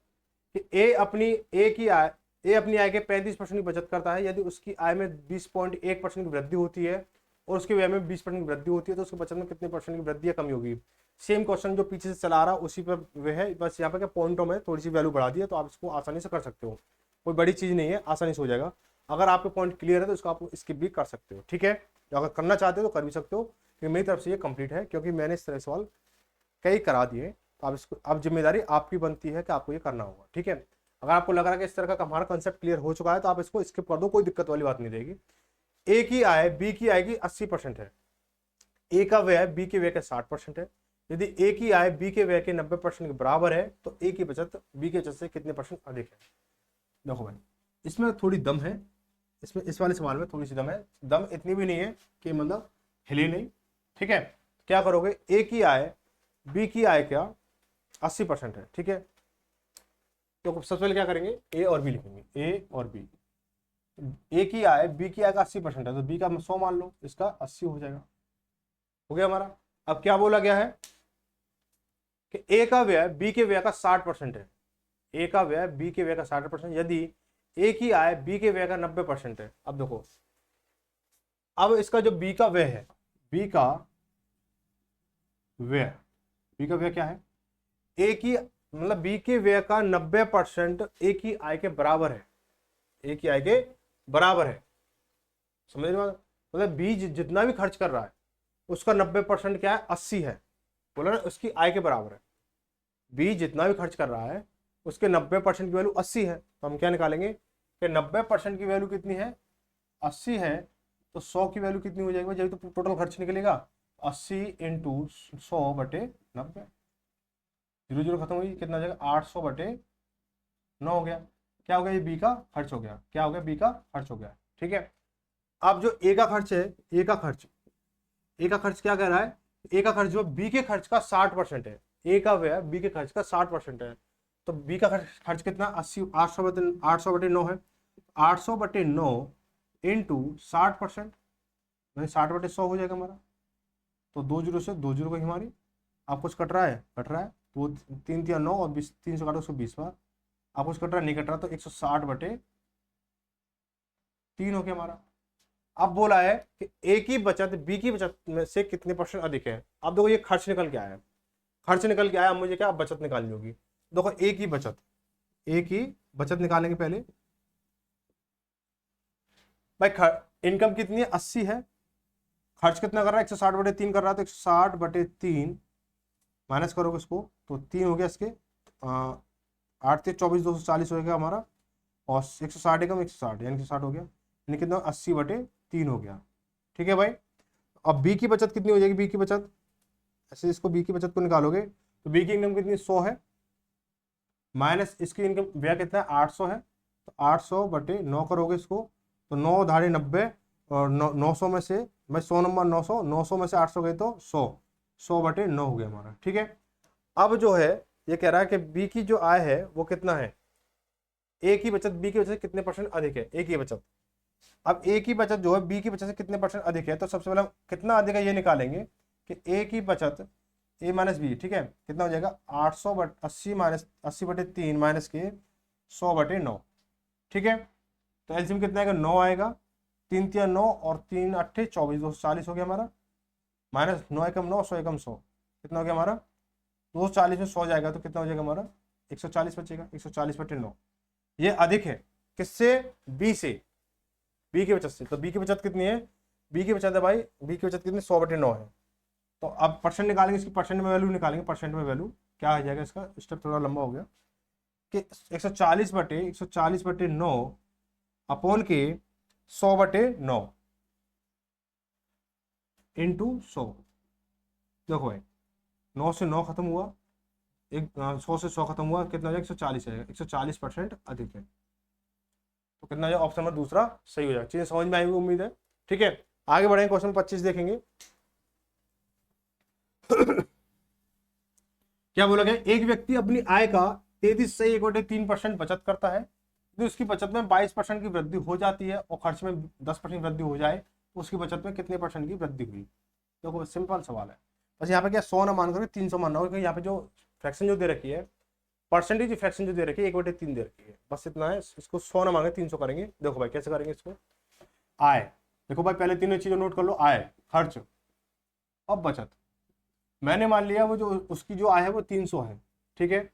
कि ए अपनी ए की आय ए अपनी आय के 35% की बचत करता है। यदि उसकी आय में 20.1% की वृद्धि होती है और उसके व्यय में 20% की वृद्धि होती है तो उसकी बचत में कितने परसेंट की वृद्धि या कमी होगी। सेम क्वेश्चन जो पीछे से चला रहा उसी पर वे है, बस यहाँ पे क्या पॉइंटों में थोड़ी सी वैल्यू बढ़ा दी है, तो आप इसको आसानी से कर सकते हो, कोई बड़ी चीज नहीं है, आसानी से हो जाएगा। अगर आपके पॉइंट क्लियर है तो इसको आप स्किप भी कर सकते हो, ठीक है। अगर करना चाहते हो तो कर भी सकते हो, क्योंकि मेरी तरफ से ये कंप्लीट है, क्योंकि मैंने इस तरह सवाल कई करा दिए। तो आप इसको, अब जिम्मेदारी आपकी बनती है कि आपको ये करना होगा, ठीक है। अगर आपको लग रहा है कि इस तरह का हमारा कंसेप्ट क्लियर हो चुका है तो आप इसको स्किप कर दो, कोई दिक्कत वाली बात नहीं रहेगी। ए की आय बी की आय की 80% है, ए का व्यय बी के व्यय के 60% है। यदि ए की आय बी के व्यय के 90% के बराबर है तो ए की बचत बी की बचत से कितने परसेंट अधिक है। देखो भाई, इसमें थोड़ी दम है, इसमें इस वाले सवाल में थोड़ी सी दम है, दम इतनी भी नहीं है कि मतलब हिले नहीं, ठीक है। क्या करोगे, ए की आय बी की आय क्या 80% है, ठीक है। तो सबसे पहले क्या करेंगे, ए और बी लिखेंगे, ए और बी। ए की आय बी की आय का 80% है तो बी का 100 मान लो, इसका 80 हो जाएगा, हो गया हमारा। अब क्या बोला गया है कि ए का व्यय बी के व्यय का 60% है, ए का व्यय बी के व्यय का 60%। यदि ए की आय बी के व्यय का 90% है। अब देखो, अब इसका जो बी का व्यय है, बी का व्यय, बी का व्यय क्या है, ए की मतलब बी के व्यय का 90% ए की आय के बराबर है, ए की आय के बराबर है, समझ रहे हो। मतलब बी जितना भी खर्च कर रहा है उसका 90% क्या है, 80 है, बोला ना, उसकी आय के बराबर है। बी जितना भी खर्च कर रहा है उसके 90% की वैल्यू 80 है, तो हम क्या निकालेंगे कि 90% की वैल्यू कितनी है, 80 है, तो 100 की वैल्यू कितनी हो जाएगी, जब तो टोटल खर्च निकलेगा 80 इंटू 100/90, 0 0 खत्म हुई, कितना हो जाएगा 800/9 हो गया। क्या हो गया, ये बी का खर्च हो गया, क्या हो गया, बी का खर्च हो गया, ठीक है। अब जो ए का खर्च है, ए का खर्च, ए का खर्च क्या कह रहा है, ए का खर्च जो बी के खर्च का 60% है, ए का व्यय बी के खर्च का 60% है, तो बी का खर्च कितना 80, 800/9 है, 800/9 इंटू 60%, 60/100 हो जाएगा हमारा। तो 2 0 से 2 0 गई हमारी। आप कुछ कट रहा है, कट रहा है, तो 3 3 9 और 20, 3 से काटो 120 बार। आप कुछ कट रहा है, नहीं कट रहा, तो 160/3 हो गया हमारा। अब बोला है कि ए की बचत बी की बचत में से कितने परसेंट अधिक है। अब देखो ये खर्च निकल के आया है, खर्च निकल के आया, अब मुझे क्या बचत निकालनी होगी। देखो ए की बचत, ए की बचत निकालेंगे पहले भाई। इनकम कितनी है, 80 है, खर्च कितना कर रहा है, 160/3 कर रहा है, तो 160/3 माइनस करोगे इसको तो 3 हो गया, इसके 8 3 24, 240 हो गया हमारा, और 160 एकम 160 यानी 160 हो गया, यानी कितना 80/3 हो गया, ठीक है भाई। अब बी की बचत कितनी हो जाएगी, बी की बचत, ऐसे इसको बी की बचत को निकालोगे तो बी की इनकम कितनी 100 है, माइनस इसकी इनकम व्यय कितना है 800 है, तो 800/9 करोगे इसको तो 9 धारे 90, और 900 में से भाई 100 नंबर 900, 900 में से 800 गए तो 100/9 हो गया हमारा, ठीक है। अब जो है ये कह रहा है कि बी की जो आय है वो कितना है, ए की बचत बी की बचत से कितने परसेंट अधिक है, ए की बचत। अब ए की बचत जो है बी की बचत से कितने परसेंट अधिक है, तो सबसे पहले कितना अधिक है ये निकालेंगे कि ए की बचत ए माइनस बी, ठीक है, कितना हो जाएगा 880 माइनस 80/3 माइनस के 100/9, ठीक है। तो एलसीएम कितना आएगा, 9 आएगा, 3 3 9 और 3 8 24, 240 हो गया हमारा, माइनस 9 एकम 9, 100 एकम 100, कितना हो गया हमारा 240 में 100 जाएगा तो कितना हो जाएगा हमारा 140 बचेगा, 140/9। ये अधिक है किससे, बी से, बी की बचत से। तो बी की बचत कितनी है, बी की बचत है भाई, बी की बचत कितनी 100/9 है। तो अब परसेंट निकालेंगे, इसकी परसेंट में वैल्यू निकालेंगे, परसेंट में वैल्यू क्या आ जाएगा, इसका स्टेप थोड़ा लंबा हो गया कि 140/9 अपॉन के 100/9 इंटू 100। देखो भाई 9 से 9 खत्म हुआ, 100 से 100 खत्म हुआ, कितना हो जाएगा 140 आएगा, 140% अधिक है, तो कितना हो जाएगा, ऑप्शन नंबर दूसरा सही हो जाएगा। चीजें समझ में आएंगी उम्मीद है, ठीक है। आगे बढ़ेंगे, क्वेश्चन 25 देखेंगे। क्या बोला गया, एक व्यक्ति अपनी आय का 33 से 1/3% बचत करता है, यदि उसकी बचत में 22% की वृद्धि हो जाती है और खर्च में 10% वृद्धि हो जाए तो उसकी बचत में कितने परसेंट की वृद्धि हुई। देखो सिंपल सवाल है, बस यहाँ पे क्या 100 ना मान करो 300 मानना होगा, यहाँ पे जो फ्रैक्शन जो दे रखी है परसेंटेज फ्रैक्शन जो दे रखी है 1/3 दे रखी है, बस इतना है। इसको 100 ना मांगे 300 करेंगे। देखो भाई कैसे करेंगे इसको। आय, देखो भाई पहले तीनों चीजें नोट कर लो, आय, खर्च, अब बचत। मैंने मान लिया वो जो उसकी जो आय है वो 300 है, ठीक है।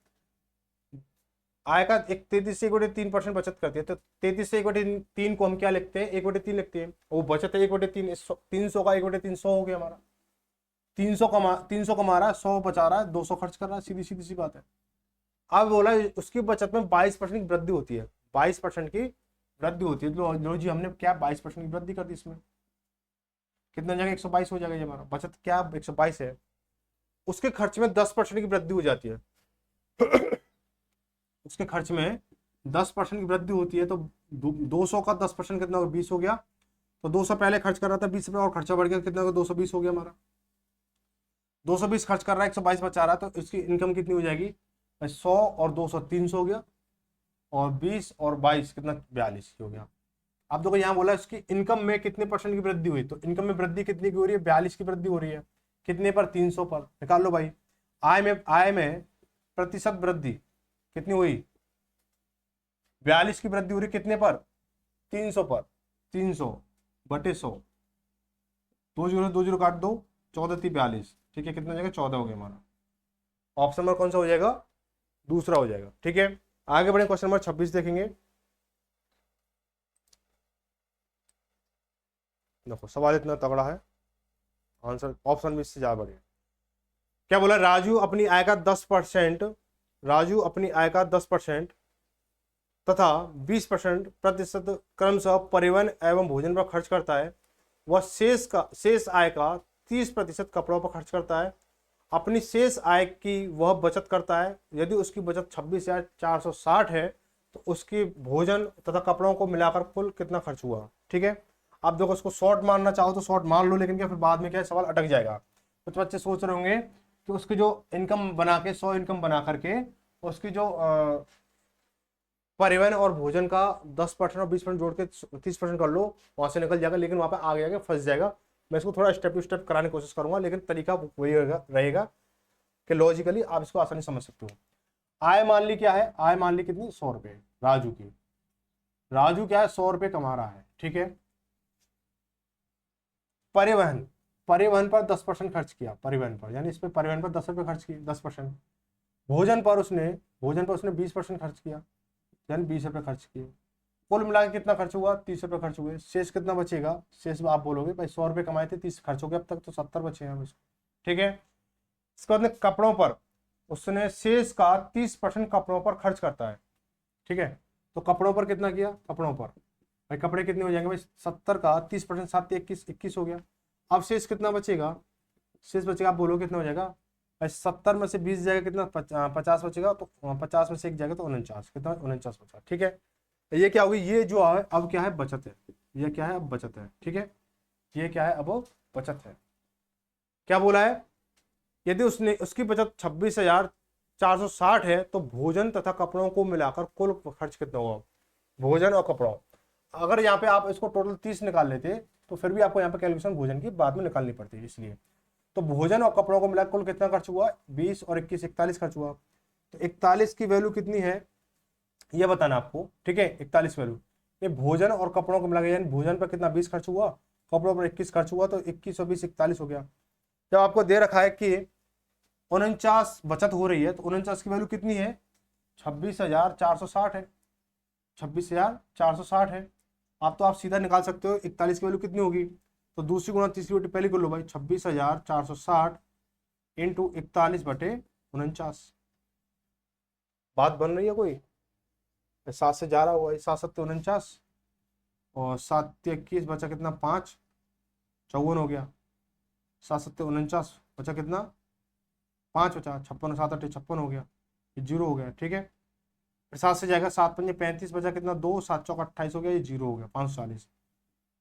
आय का एक 33 से 1/3% बचत करती है, तो 33 से 1/3 को हम क्या लिखते हैं, 1/3 लिखते हैं। वो बचत है 1/3, 300 का 1/300 हो गया हमारा। 300 कमा रहा है, 100 बचा रहा है, 200 खर्च कर रहा है, सीधी सीधी सी बात है। अब बोला उसकी बचत में 22% की वृद्धि होती है, 22% की वृद्धि होती है। तो लो जी हमने क्या 22% की वृद्धि कर दी इसमें, कितना जाएगा 122 हो जाएगा ये हमारा। बचत क्या 122 है। उसके खर्च में 10% की वृद्धि हो जाती है। उसके खर्च में 10% की वृद्धि होती है, तो 200 का 10% कितना होगा, 20 हो गया। तो 200 पहले खर्च कर रहा था, 20 रुपये और खर्चा बढ़ गया, कितना होगा 220 हो गया हमारा। 220 खर्च कर रहा है, 122 बचा रहा है, तो इसकी इनकम कितनी हो जाएगी, 100 और 200 300 हो गया, और 20 और 22 कितना 42 हो गया। अब देखो यहाँ बोला इसकी इनकम में कितने परसेंट की वृद्धि हुई, तो इनकम में वृद्धि कितनी की हो रही है, 42 की वृद्धि हो रही है। कितने पर, 300 पर। निकाल लो भाई। आय में प्रतिशत वृद्धि कितनी हुई, 42 की वृद्धि हो रही, कितने पर, 300 पर। 300/100, 2 0 काट दो, 14×3 = 42, ठीक है। कितना हो जाएगा, 14 हो गया हमारा। ऑप्शन नंबर कौन सा हो जाएगा, दूसरा हो जाएगा, ठीक है। आगे बढ़े, क्वेश्चन नंबर 26 देखेंगे। देखो सवाल इतना तगड़ा है, आंसर ऑप्शन भी इससे ज्यादा बढ़िया। क्या बोला, राजू अपनी आय का 10%, राजू अपनी आय का 10% तथा 20% प्रतिशत क्रमशः परिवहन एवं भोजन पर खर्च करता है। वह शेष आय का 30% कपड़ों पर खर्च करता है। अपनी शेष आय की वह बचत करता है। यदि उसकी बचत 26,460 है तो उसकी भोजन तथा कपड़ों को मिलाकर कुल कितना खर्च हुआ, ठीक है। आप देखो इसको शॉर्ट मारना चाहो तो शॉर्ट मान लो, लेकिन क्या फिर बाद में क्या सवाल अटक जाएगा। कुछ बच्चे सोच रहे होंगे कि उसकी जो इनकम बना के 100 इनकम बना करके उसकी जो परिवहन और भोजन का 10% और 20% जोड़ के 30% कर लो, वहां से निकल जाएगा, लेकिन वहां पे आगे आगे फंस जाएगा। मैं इसको थोड़ा स्टेप टू स्टेप कराने की कोशिश करूंगा, लेकिन तरीका वही रहेगा कि लॉजिकली आप इसको आसानी समझ सकते हो। आय मान ली क्या है, आय मान ली कितनी, 100 रुपए राजू की। राजू क्या है, 100 रुपए कमा रहा है, ठीक है। परिवहन, परिवहन पर 10% खर्च किया, परिवहन पर, यानी इस पे परिवहन पर 10 रुपए खर्च किए, 10%। भोजन पर उसने 20% खर्च किया, यानी 20 रुपए खर्च किए। कुल मिला के कितना खर्च हुआ, 30 रुपए खर्च हुए। शेष कितना बचेगा, शेष आप बोलोगे भाई 100 रुपए कमाए थे, 30 खर्च हो गया अब तक, तो 70 बचे हैं, ठीक है। इसके बाद कपड़ों पर उसने शेष का 30% कपड़ों पर खर्च करता है, ठीक है। तो कपड़ों पर कितना किया, कपड़ों पर भाई कपड़े कितने हो जाएंगे भाई, 70 का 30%, 7 21 हो गया। अब शेष कितना बचेगा, शेष बचेगा, आप बोलो कितना हो जाएगा भाई, 70 में से 20 जाएगा कितना, 50 बचेगा, तो 50 में से 1 जाएगा तो 49, कितना 49 बचा, ठीक है। ये क्या होगी, ये जो है अब क्या है, बचत है। ये क्या है, अब बचत है, ठीक है। ये क्या है, अब बचत है। क्या बोला है, यदि उसकी बचत 26,460 है तो भोजन तथा कपड़ों को मिलाकर कुल खर्च कितना हुआ, भोजन और कपड़ों। अगर यहाँ पे आप इसको टोटल 30 निकाल लेते तो फिर भी आपको यहाँ पे कैलकुलेशन भोजन की बाद में निकालनी पड़ती है, इसलिए। तो भोजन और कपड़ों को मिलाकर कुल कितना खर्च हुआ, 20 और 21 41 खर्च हुआ। तो 41 की वैल्यू कितनी है ये बताना आपको, ठीक है। 41 वैल्यू, ये भोजन और कपड़ों को मिला के, यानी भोजन पर कितना 20 खर्च हुआ, कपड़ों पर 21 खर्च हुआ, तो 21 और 20 41 हो गया। जब आपको दे रखा है कि 49 बचत हो रही है, तो 49 की वैल्यू कितनी है, 26,460 है, 26,460 है। आप तो आप सीधा निकाल सकते हो 41 की वैल्यू कितनी होगी, तो दूसरी गुणा तीसरी बटे पहली कर लो भाई, 26,460 इंटू 41/49। बात बन रही है कोई, 7 से जा रहा हुआ, 7 7 49, और 7 21 बचा कितना, 5 54 हो गया। 7 7 49 बचा कितना, 5 बचा, 56 7 8 56 हो गया, ये 0 हो गया, ठीक है। 7 से जाएगा, 7 5 35 बचा कितना, 2 7 चौक 28 हो गया, ये 0 हो गया, 540।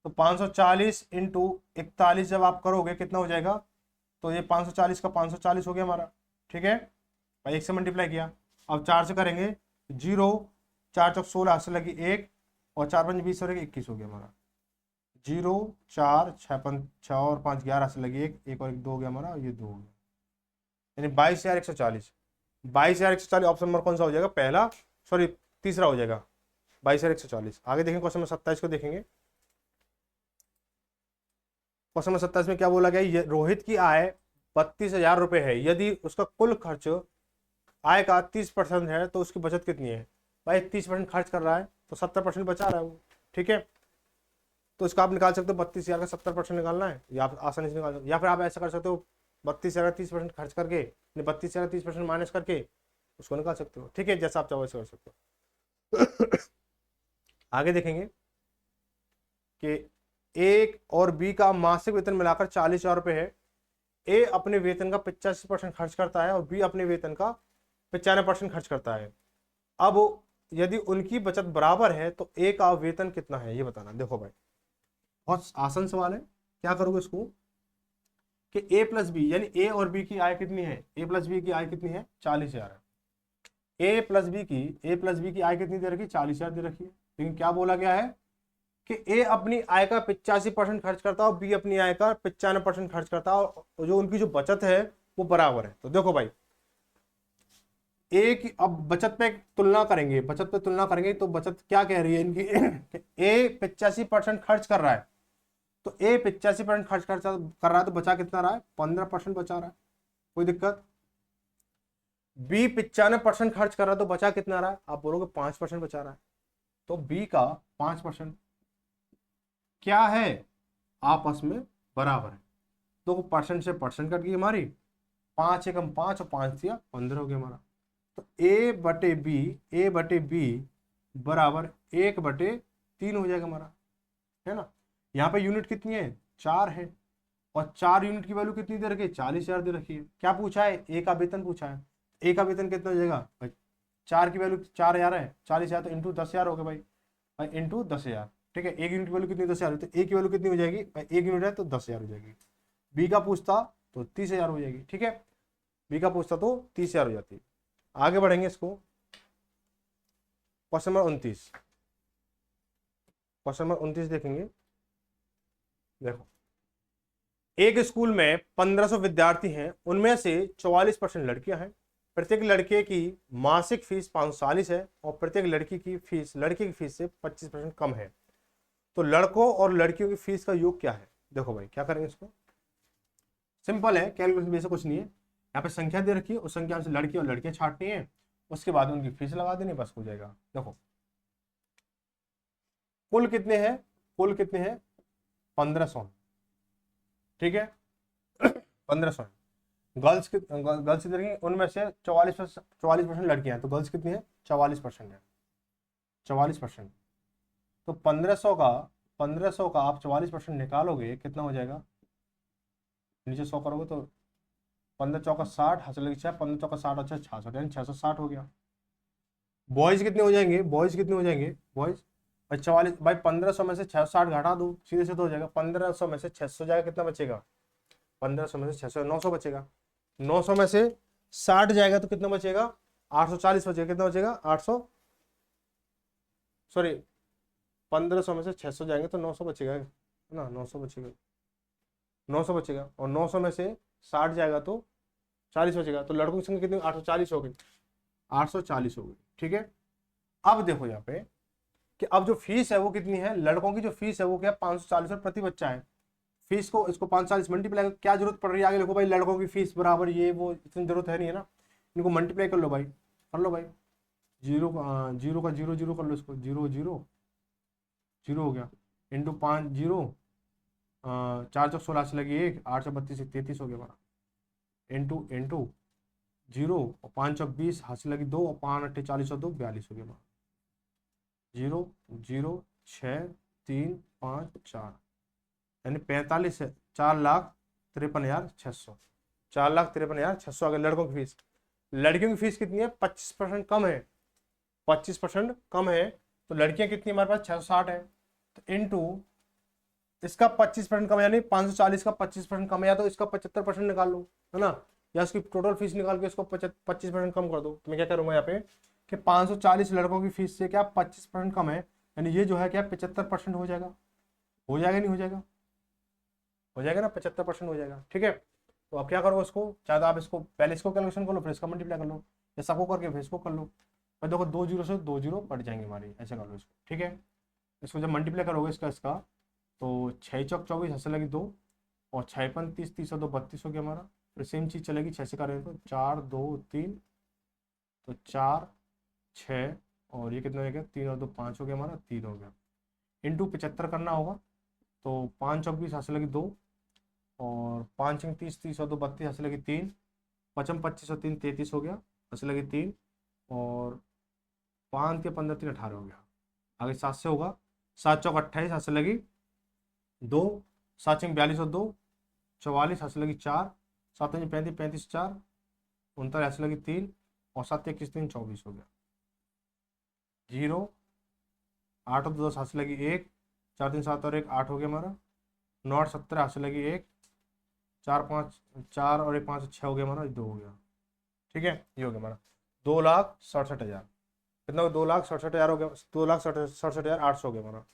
तो 540 इंटू 41 जब आप करोगे कितना हो जाएगा, तो ये 540 का 540 हो गया हमारा, ठीक है भाई। 1 से मल्टीप्लाई किया, अब 4 से करेंगे, 0 4 चौक 16 से लगी 1, और 4 5 20 हो 21 हो गया हमारा। 0 4 6 और 5 11 से लगी 1 और 1 2 हो गया हमारा, ये 2 हो गया, यानी 22,140। 22,140 ऑप्शन नंबर कौन सा हो जाएगा, पहला, सॉरी तीसरा हो जाएगा 22,140। आगे देखेंगे क्वेश्चन नंबर 27 को देखेंगे। क्वेश्चन नंबर 27 में क्या बोला गया, रोहित की आय 32,000 रुपए है, यदि उसका कुल खर्च आय का 30% है तो उसकी बचत कितनी है। भाई 30% खर्च कर रहा है तो 70% बचा रहा है वो, ठीक है। तो इसका आप निकाल सकते हो, 32,000 का 70% निकालना है, या आप आसानी से निकाल सकते हो, या फिर आप ऐसा कर सकते हो 32,000 का 30% खर्च करके, 32,000 का 30% माइनस करके उसको निकाल सकते हो, ठीक है, जैसा आप चाहो वैसे कर सकते हो। आगे देखेंगे कि ए और बी का मासिक वेतन मिलाकर 40,000 रुपए है। ए अपने वेतन का 85% खर्च करता है और बी अपने वेतन का 95% खर्च करता है। अब यदि उनकी बचत बराबर है तो ए का वेतन कितना है, ये बताना। देखो भाई बहुत आसान सवाल है, क्या करोगे इसको कि ए प्लस बी, यानी ए और बी की आय कितनी है, ए प्लस बी की आय कितनी है, 40,000 है। ए प्लस बी की आय कितनी दे रखी, 40,000 दे रखी है। लेकिन क्या बोला गया है कि ए अपनी आय का 85% खर्च करता है और बी अपनी आय का 95% खर्च करता है, और जो उनकी जो बचत है वो बराबर है। तो देखो भाई ए की अब बचत पे तुलना करेंगे, तो बचत क्या कह रही है इनकी, ए 85% खर्च कर रहा है, तो ए 85% खर्च कर रहा है तो बचा कितना रहा है, 15% बचा रहा है, कोई दिक्कत। बी 95% खर्च कर रहा है तो बचा कितना रहा है, आप बोलोगे 5% बचा रहा है। तो बी का 5% क्या है, आपस में बराबर है। तो परसेंट से परसेंट कट गई हमारी, 5 एकम 5 और 5 दिया 15 हो गया हमारा। तो ए बटे बी बराबर 1/3 हो जाएगा हमारा, है ना। यहाँ पे यूनिट कितनी है, 4 है, और 4 यूनिट की वैल्यू कितनी दे रखी है, 40,000 दे रखी है। क्या पूछा है, ए का वेतन पूछा है। ए का वेतन कितना हो जाएगा भाई, 4 की वैल्यू 4,000 है, 40,000 तो इंटू 10,000 हो गया भाई, इंटू 10,000, ठीक है। एक यूनिट की वैल्यू कितनी, 10,000, तो ए की वैल्यू कितनी हो जाएगी भाई, 1 यूनिट है तो 10,000 हो जाएगी। बी का पूछता तो 30,000 हो जाएगी, ठीक है, बी का पूछता तो 30,000 हो जाती है। आगे बढ़ेंगे इसको, क्वेश्चन नंबर 29 देखेंगे। देखो एक स्कूल में 1500 विद्यार्थी हैं, उनमें से 44% लड़कियां हैं। प्रत्येक लड़के की मासिक फीस 540 है और प्रत्येक लड़की की फीस से 25% कम है। तो लड़कों और लड़कियों की फीस का योग क्या है। देखो भाई क्या करेंगे इसको, सिंपल है, कैलकुलेशन में से कुछ नहीं है। यहाँ पे संख्या दे रखी है, उस संख्या से लड़की और लड़कियां छांटनी है, उसके बाद उनकी फीस लगा देनी, बस हो जाएगा। देखो कुल कितने हैं, 1500, ठीक है। 1500 गर्ल्स कितनी है, उनमें से 44% लड़कियां हैं, तो गर्ल्स कितनी है, 44% है, 44%। तो 1500 का आप 44% निकालोगे कितना हो जाएगा, नीचे 100 करोगे तो 15 चौका 60, हासिल लगी 6, 15 चौका 60, अच्छा 66, यानी 660 हो गया। बॉयज कितने हो जाएंगे, बॉयज भाई 44, भाई 1500 में से 660 घटा दो, सीधे से तो हो जाएगा। 1500 में से 600 जाएगा, कितना बचेगा, 1500 में से 600, 900 बचेगा। 900 में से 60 जाएगा तो कितना बचेगा, 840 बचेगा। कितना बचेगा, 800, सॉरी 1500 में से 600 जाएंगे तो 900 बचेगा, है ना, 900 बचेगा, 900 बचेगा। और 900 में से 60 जाएगा तो 40 बचेगा। तो लड़कों की संख्या कितनी, 840 हो गई, 840 हो गई, ठीक है। अब देखो यहाँ पे कि अब जो फीस है वो कितनी है, लड़कों की जो फीस है वो क्या, 540 प्रति बच्चा है। फीस को इसको 540 मल्टीप्लाई, क्या जरूरत पड़ रही है आगे, देखो भाई लड़कों की फीस बराबर ये वो, इतनी जरूरत है नहीं है ना, इनको मल्टीप्लाई कर लो भाई, कर लो भाई। जीरो का जीरो जीरो कर लो, इसको जीरो जीरो जीरो हो गया, इंटू 5 जीरो, 4 चौक 16 से लगी 1, 8 चौक 32 33 हो गया हमारा, इंटू इंटू जीरो, और 5 चौक 20, हासिल लगी 2, और 5 8 40 और 2 42 हो गया हमारा, 0 0 6 3 5 4, यानी 45 है, 4,53,600, 4,53,600 आ गया लड़कों की फीस। लड़कियों की फीस कितनी है, 25% कम है, 25% कम है। तो लड़कियां कितनी हमारे पास 660 है, तो इंटू इसका 25% कम है, यानी 540 का 25% कम है, या तो इसका 75% निकाल लो, है ना, या इसकी टोटल फीस निकाल के इसको 25% कम कर दो। तो मैं क्या करूंगा यहाँ पे कि 540 लड़कों की फीस से क्या 25% कम है, यानी ये जो है क्या 75% हो जाएगा, हो जाएगा नहीं हो जाएगा, हो जाएगा ना, 75% हो जाएगा, ठीक है। तो अब क्या करो इसको, चाहे तो आप इसको पहले इसको कैलकुलेशन कर लो, फिर इसका मल्टीप्लाई कर लो। या सबको करके फिर इसको कर लो। भाई देखो 2 जीरो से 2 जीरो कट जाएंगे हमारी, ऐसे कर लो इसको, ठीक है। इसको जब मल्टीप्लाई करोगे इसका तो 6 चौक 24 हंसे लगी 2, और 6 पन 30, 30 और 2 32 हो गया हमारा। फिर सेम चीज़ चलेगी 6 से करेंगे तो 4 2 3, तो 4 6, और ये कितना हो गया 3 और 2 5 हो गया हमारा, 3 हो गया। इंटू 75 करना होगा, तो 5 चौक 20 हंसे लगी 2, और 5 छंग 30, 30 और 2 32 हंसे लगी 3, 55 25 और 3 33 हो गया, हंसे लगी 3, और 5 या 15 3 18 हो गया। आगे 7 से होगा, 7 चौक 28 हंसे लगी 2, 7 छंग 42 और 2 44 हंसे लगी 4, 7 35 35 4 39 हंसे लगी 3, और 7 21 3 24 हो गया। 0 8 और 2 10 हंसे लगी 1, 4 3 7 और 1 8 हो गया हमारा। 9 8 17 हंसे लगी 1, 4 5 4 और 1 5 6 हो गया हमारा, 2 हो गया, ठीक है। ये हो गया हमारा 2,67,000। कितना 2,67,000 हो गया, 2,67,800 हो गया हमारा,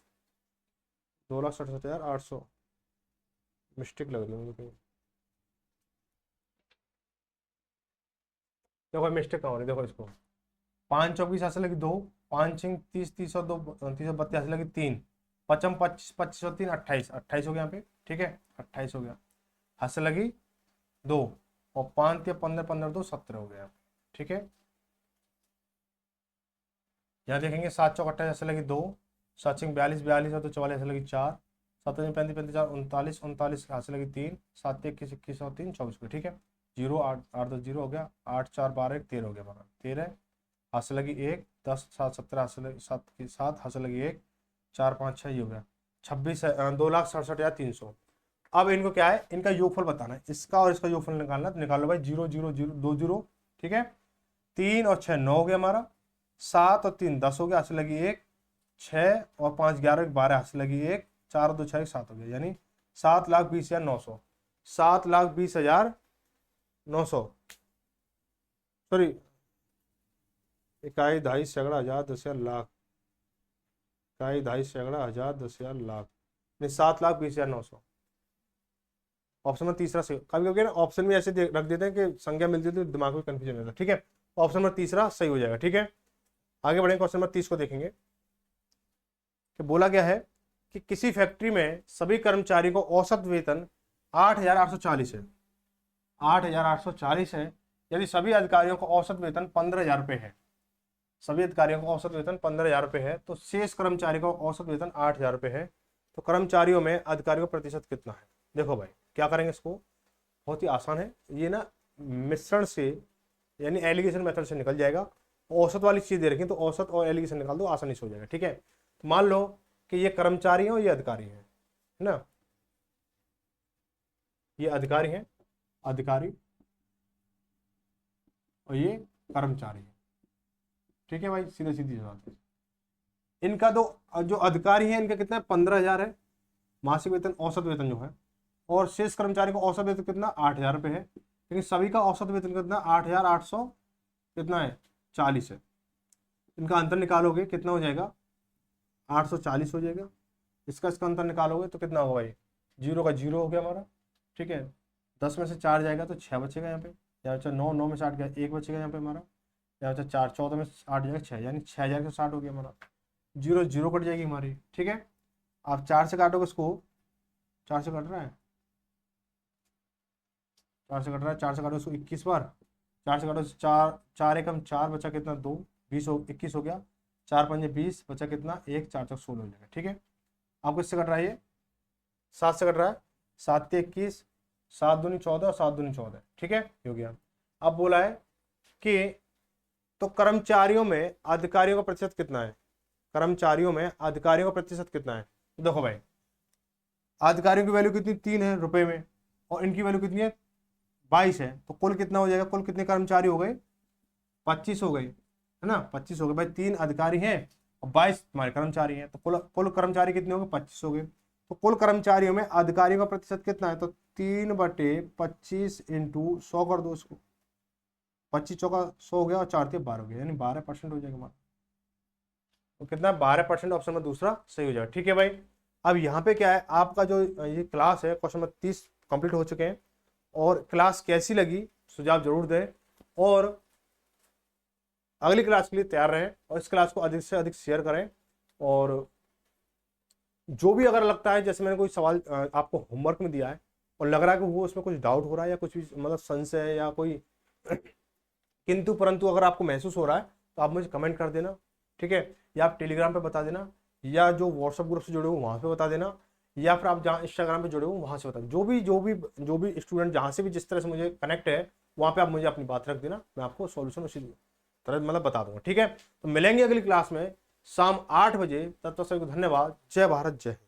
2,67,800। मिस्टेक लग रही है मुझे कहीं, देखो मिस्टेक कहाँ हो रही है, देखो इसको 5 24 हंसे लगी 2, 5 6 30 30 और 2 30 और 32 हंसे लगी 3, 55 25 25 और 3 28 28 हो गया यहाँ पे, ठीक है 28 हो गया, हंसे लगी 2, और 5 या 15 15 2 17 हो गया, ठीक है। यहाँ देखेंगे 7 चौक 28 हंसे लगी 2, 7 6 42 42 और 2 44 हंसे लगी 4, 7 35 35 4 39 39 हंसे लगी 3, 7 21 21 और 3 24 को, ठीक है। 0 8 8 2 0 हो गया, 8 4 12 1 13 हो गया हमारा, 13 हंसे लगी 1, 10 7 17 हंसे लगी 7 हंसे लगी 1, 4 5 6 ये हो गया 26 2,67,300। अब इनको क्या है, इनका योगफल बताना है, इसका और इसका योगफल निकालना, तो निकालो भाई 0 0 0 2 0, ठीक है। 3 और 6 9 हो गया हमारा, 7 और 3 10 हो गया, हंसे लगी 1, 6 और 5 11 12 हंसे लगी 1, 4 और 2 6 7 हो गया, यानी 7,20,900, 7,20,900, सॉरी इकाई दहाई सैकड़ा हजार दस हजार लाख, इकाई दहाई सैकड़ा हजार 10,000 लाख, नहीं 7,20,900। ऑप्शन में तीसरा सही, कभी कभी ना ऑप्शन में ऐसे रख देते हैं कि संख्या मिलती है तो दिमाग में कंफ्यूजन रहता है, ठीक है। ऑप्शन नंबर तीसरा सही हो जाएगा, ठीक है। आगे बढ़ेंगे, क्वेश्चन नंबर 30 को देखेंगे कि बोला गया है कि किसी फैक्ट्री में सभी कर्मचारियों को औसत वेतन 8,840 है, 8,840 है, यदि सभी अधिकारियों को औसत वेतन 15,000 रुपये है, सभी अधिकारियों को औसत वेतन 15,000 रुपये है, तो शेष कर्मचारी को औसत वेतन 8,000 रुपये है, तो कर्मचारियों में अधिकारियों का प्रतिशत कितना है। देखो भाई क्या करेंगे, इसको बहुत ही आसान है, ये ना मिश्रण से यानी एलिगेशन मेथड से निकल जाएगा। औसत वाली चीज दे रखी तो औसत और एलिगेशन निकाल दो, आसानी से हो जाएगा, ठीक है। तो मान लो कि ये कर्मचारी है और ये अधिकारी है ना, ये अधिकारी है, अधिकारी, और ये कर्मचारी है, ठीक है भाई, सीधे सीधी बात है। इनका तो जो अधिकारी है इनका कितना है 15,000 है मासिक वेतन, औसत वेतन जो है, और शेष कर्मचारी को औसत वेतन कितना 8,000 रुपये है, लेकिन सभी का औसत वेतन कितना 8,800 कितना है 40 है। इनका अंतर निकालोगे कितना हो जाएगा 840 हो जाएगा, इसका अंतर निकालोगे तो कितना होगा भाई, 0 का 0 हो गया हमारा, ठीक है। 10 में से 4 जाएगा तो 6 बचेगा यहाँ पे, यहाँ बचा 9 9 में से 8 गया 1 बचेगा यहाँ पे हमारा, यहाँ बचा 4 14 में 8 जाएगा 6, यानी 6,160 हो गया हमारा, 0 0 कट जाएगी हमारी, ठीक है। आप 4 से काटोगे इसको, 4 से कट रहा है, 4 से कट रहा है, 4 से काटो इसको 21 बार, 4 से काटो 4 4 एकम 4 बचा कितना 2 20 हो 21 हो गया, 4 पंजे 20 बचा कितना 1 4 चौक 16 हो जाएगा, ठीक है। आपको इससे कट रहा है ये 7 से कट रहा है, 7 ते 21, 7 दूनी 14 और 7 दूनी 14, ठीक है, हो गया। अब बोला है कि तो कर्मचारियों में अधिकारियों का प्रतिशत कितना है, कर्मचारियों में अधिकारियों का प्रतिशत कितना है। तो देखो भाई अधिकारियों की वैल्यू कितनी 3 है रुपए में, और इनकी वैल्यू कितनी है 22 है, तो कुल कितना हो जाएगा, कुल कितने कर्मचारी हो गए 25 हो गए, है ना 25 हो गए भाई, 3 अधिकारी हैं और 22 तुम्हारे कर्मचारी हैं, तो कुल कुल कर्मचारी कितने हो गए 25 हो गए। तो कुल कर्मचारियों में अधिकारियों का प्रतिशत कितना है, तो 3/25 इंटू 100 कर दो उसको, 25 चौका 100 हो गया और 4 ते 12 हो गया, यानी 12% हो जाएगा हमारा, तो कितना 12% ऑप्शन में दूसरा सही हो जाएगा, ठीक है भाई। अब यहाँ पे क्या है, आपका जो ये क्लास है क्वेश्चन नंबर 30 कंप्लीट हो चुके हैं, और क्लास कैसी लगी सुझाव जरूर दें, और अगली क्लास के लिए तैयार रहें और इस क्लास को अधिक से अधिक शेयर करें। और जो भी अगर लगता है जैसे मैंने कोई सवाल आपको होमवर्क में दिया है और लग रहा है कि वो उसमें कुछ डाउट हो रहा है या कुछ भी मतलब संशय या कोई किंतु परंतु अगर आपको महसूस हो रहा है तो आप मुझे कमेंट कर देना, ठीक है, या आप टेलीग्राम पे बता देना, या जो व्हाट्सएप ग्रुप से जुड़े हो वहाँ पे बता देना, या फिर आप जहाँ इंस्टाग्राम पे जुड़े हो वहाँ से बता देना। जो भी स्टूडेंट जहाँ से भी जिस तरह से मुझे कनेक्ट है वहाँ पे आप मुझे अपनी बात रख देना, मैं आपको सॉल्यूशन उसी तरह मतलब बता दूंगा, ठीक है। तो मिलेंगे अगली क्लास में शाम 8 बजे, तब तक सभी को धन्यवाद। जय भारत, जय हिंद।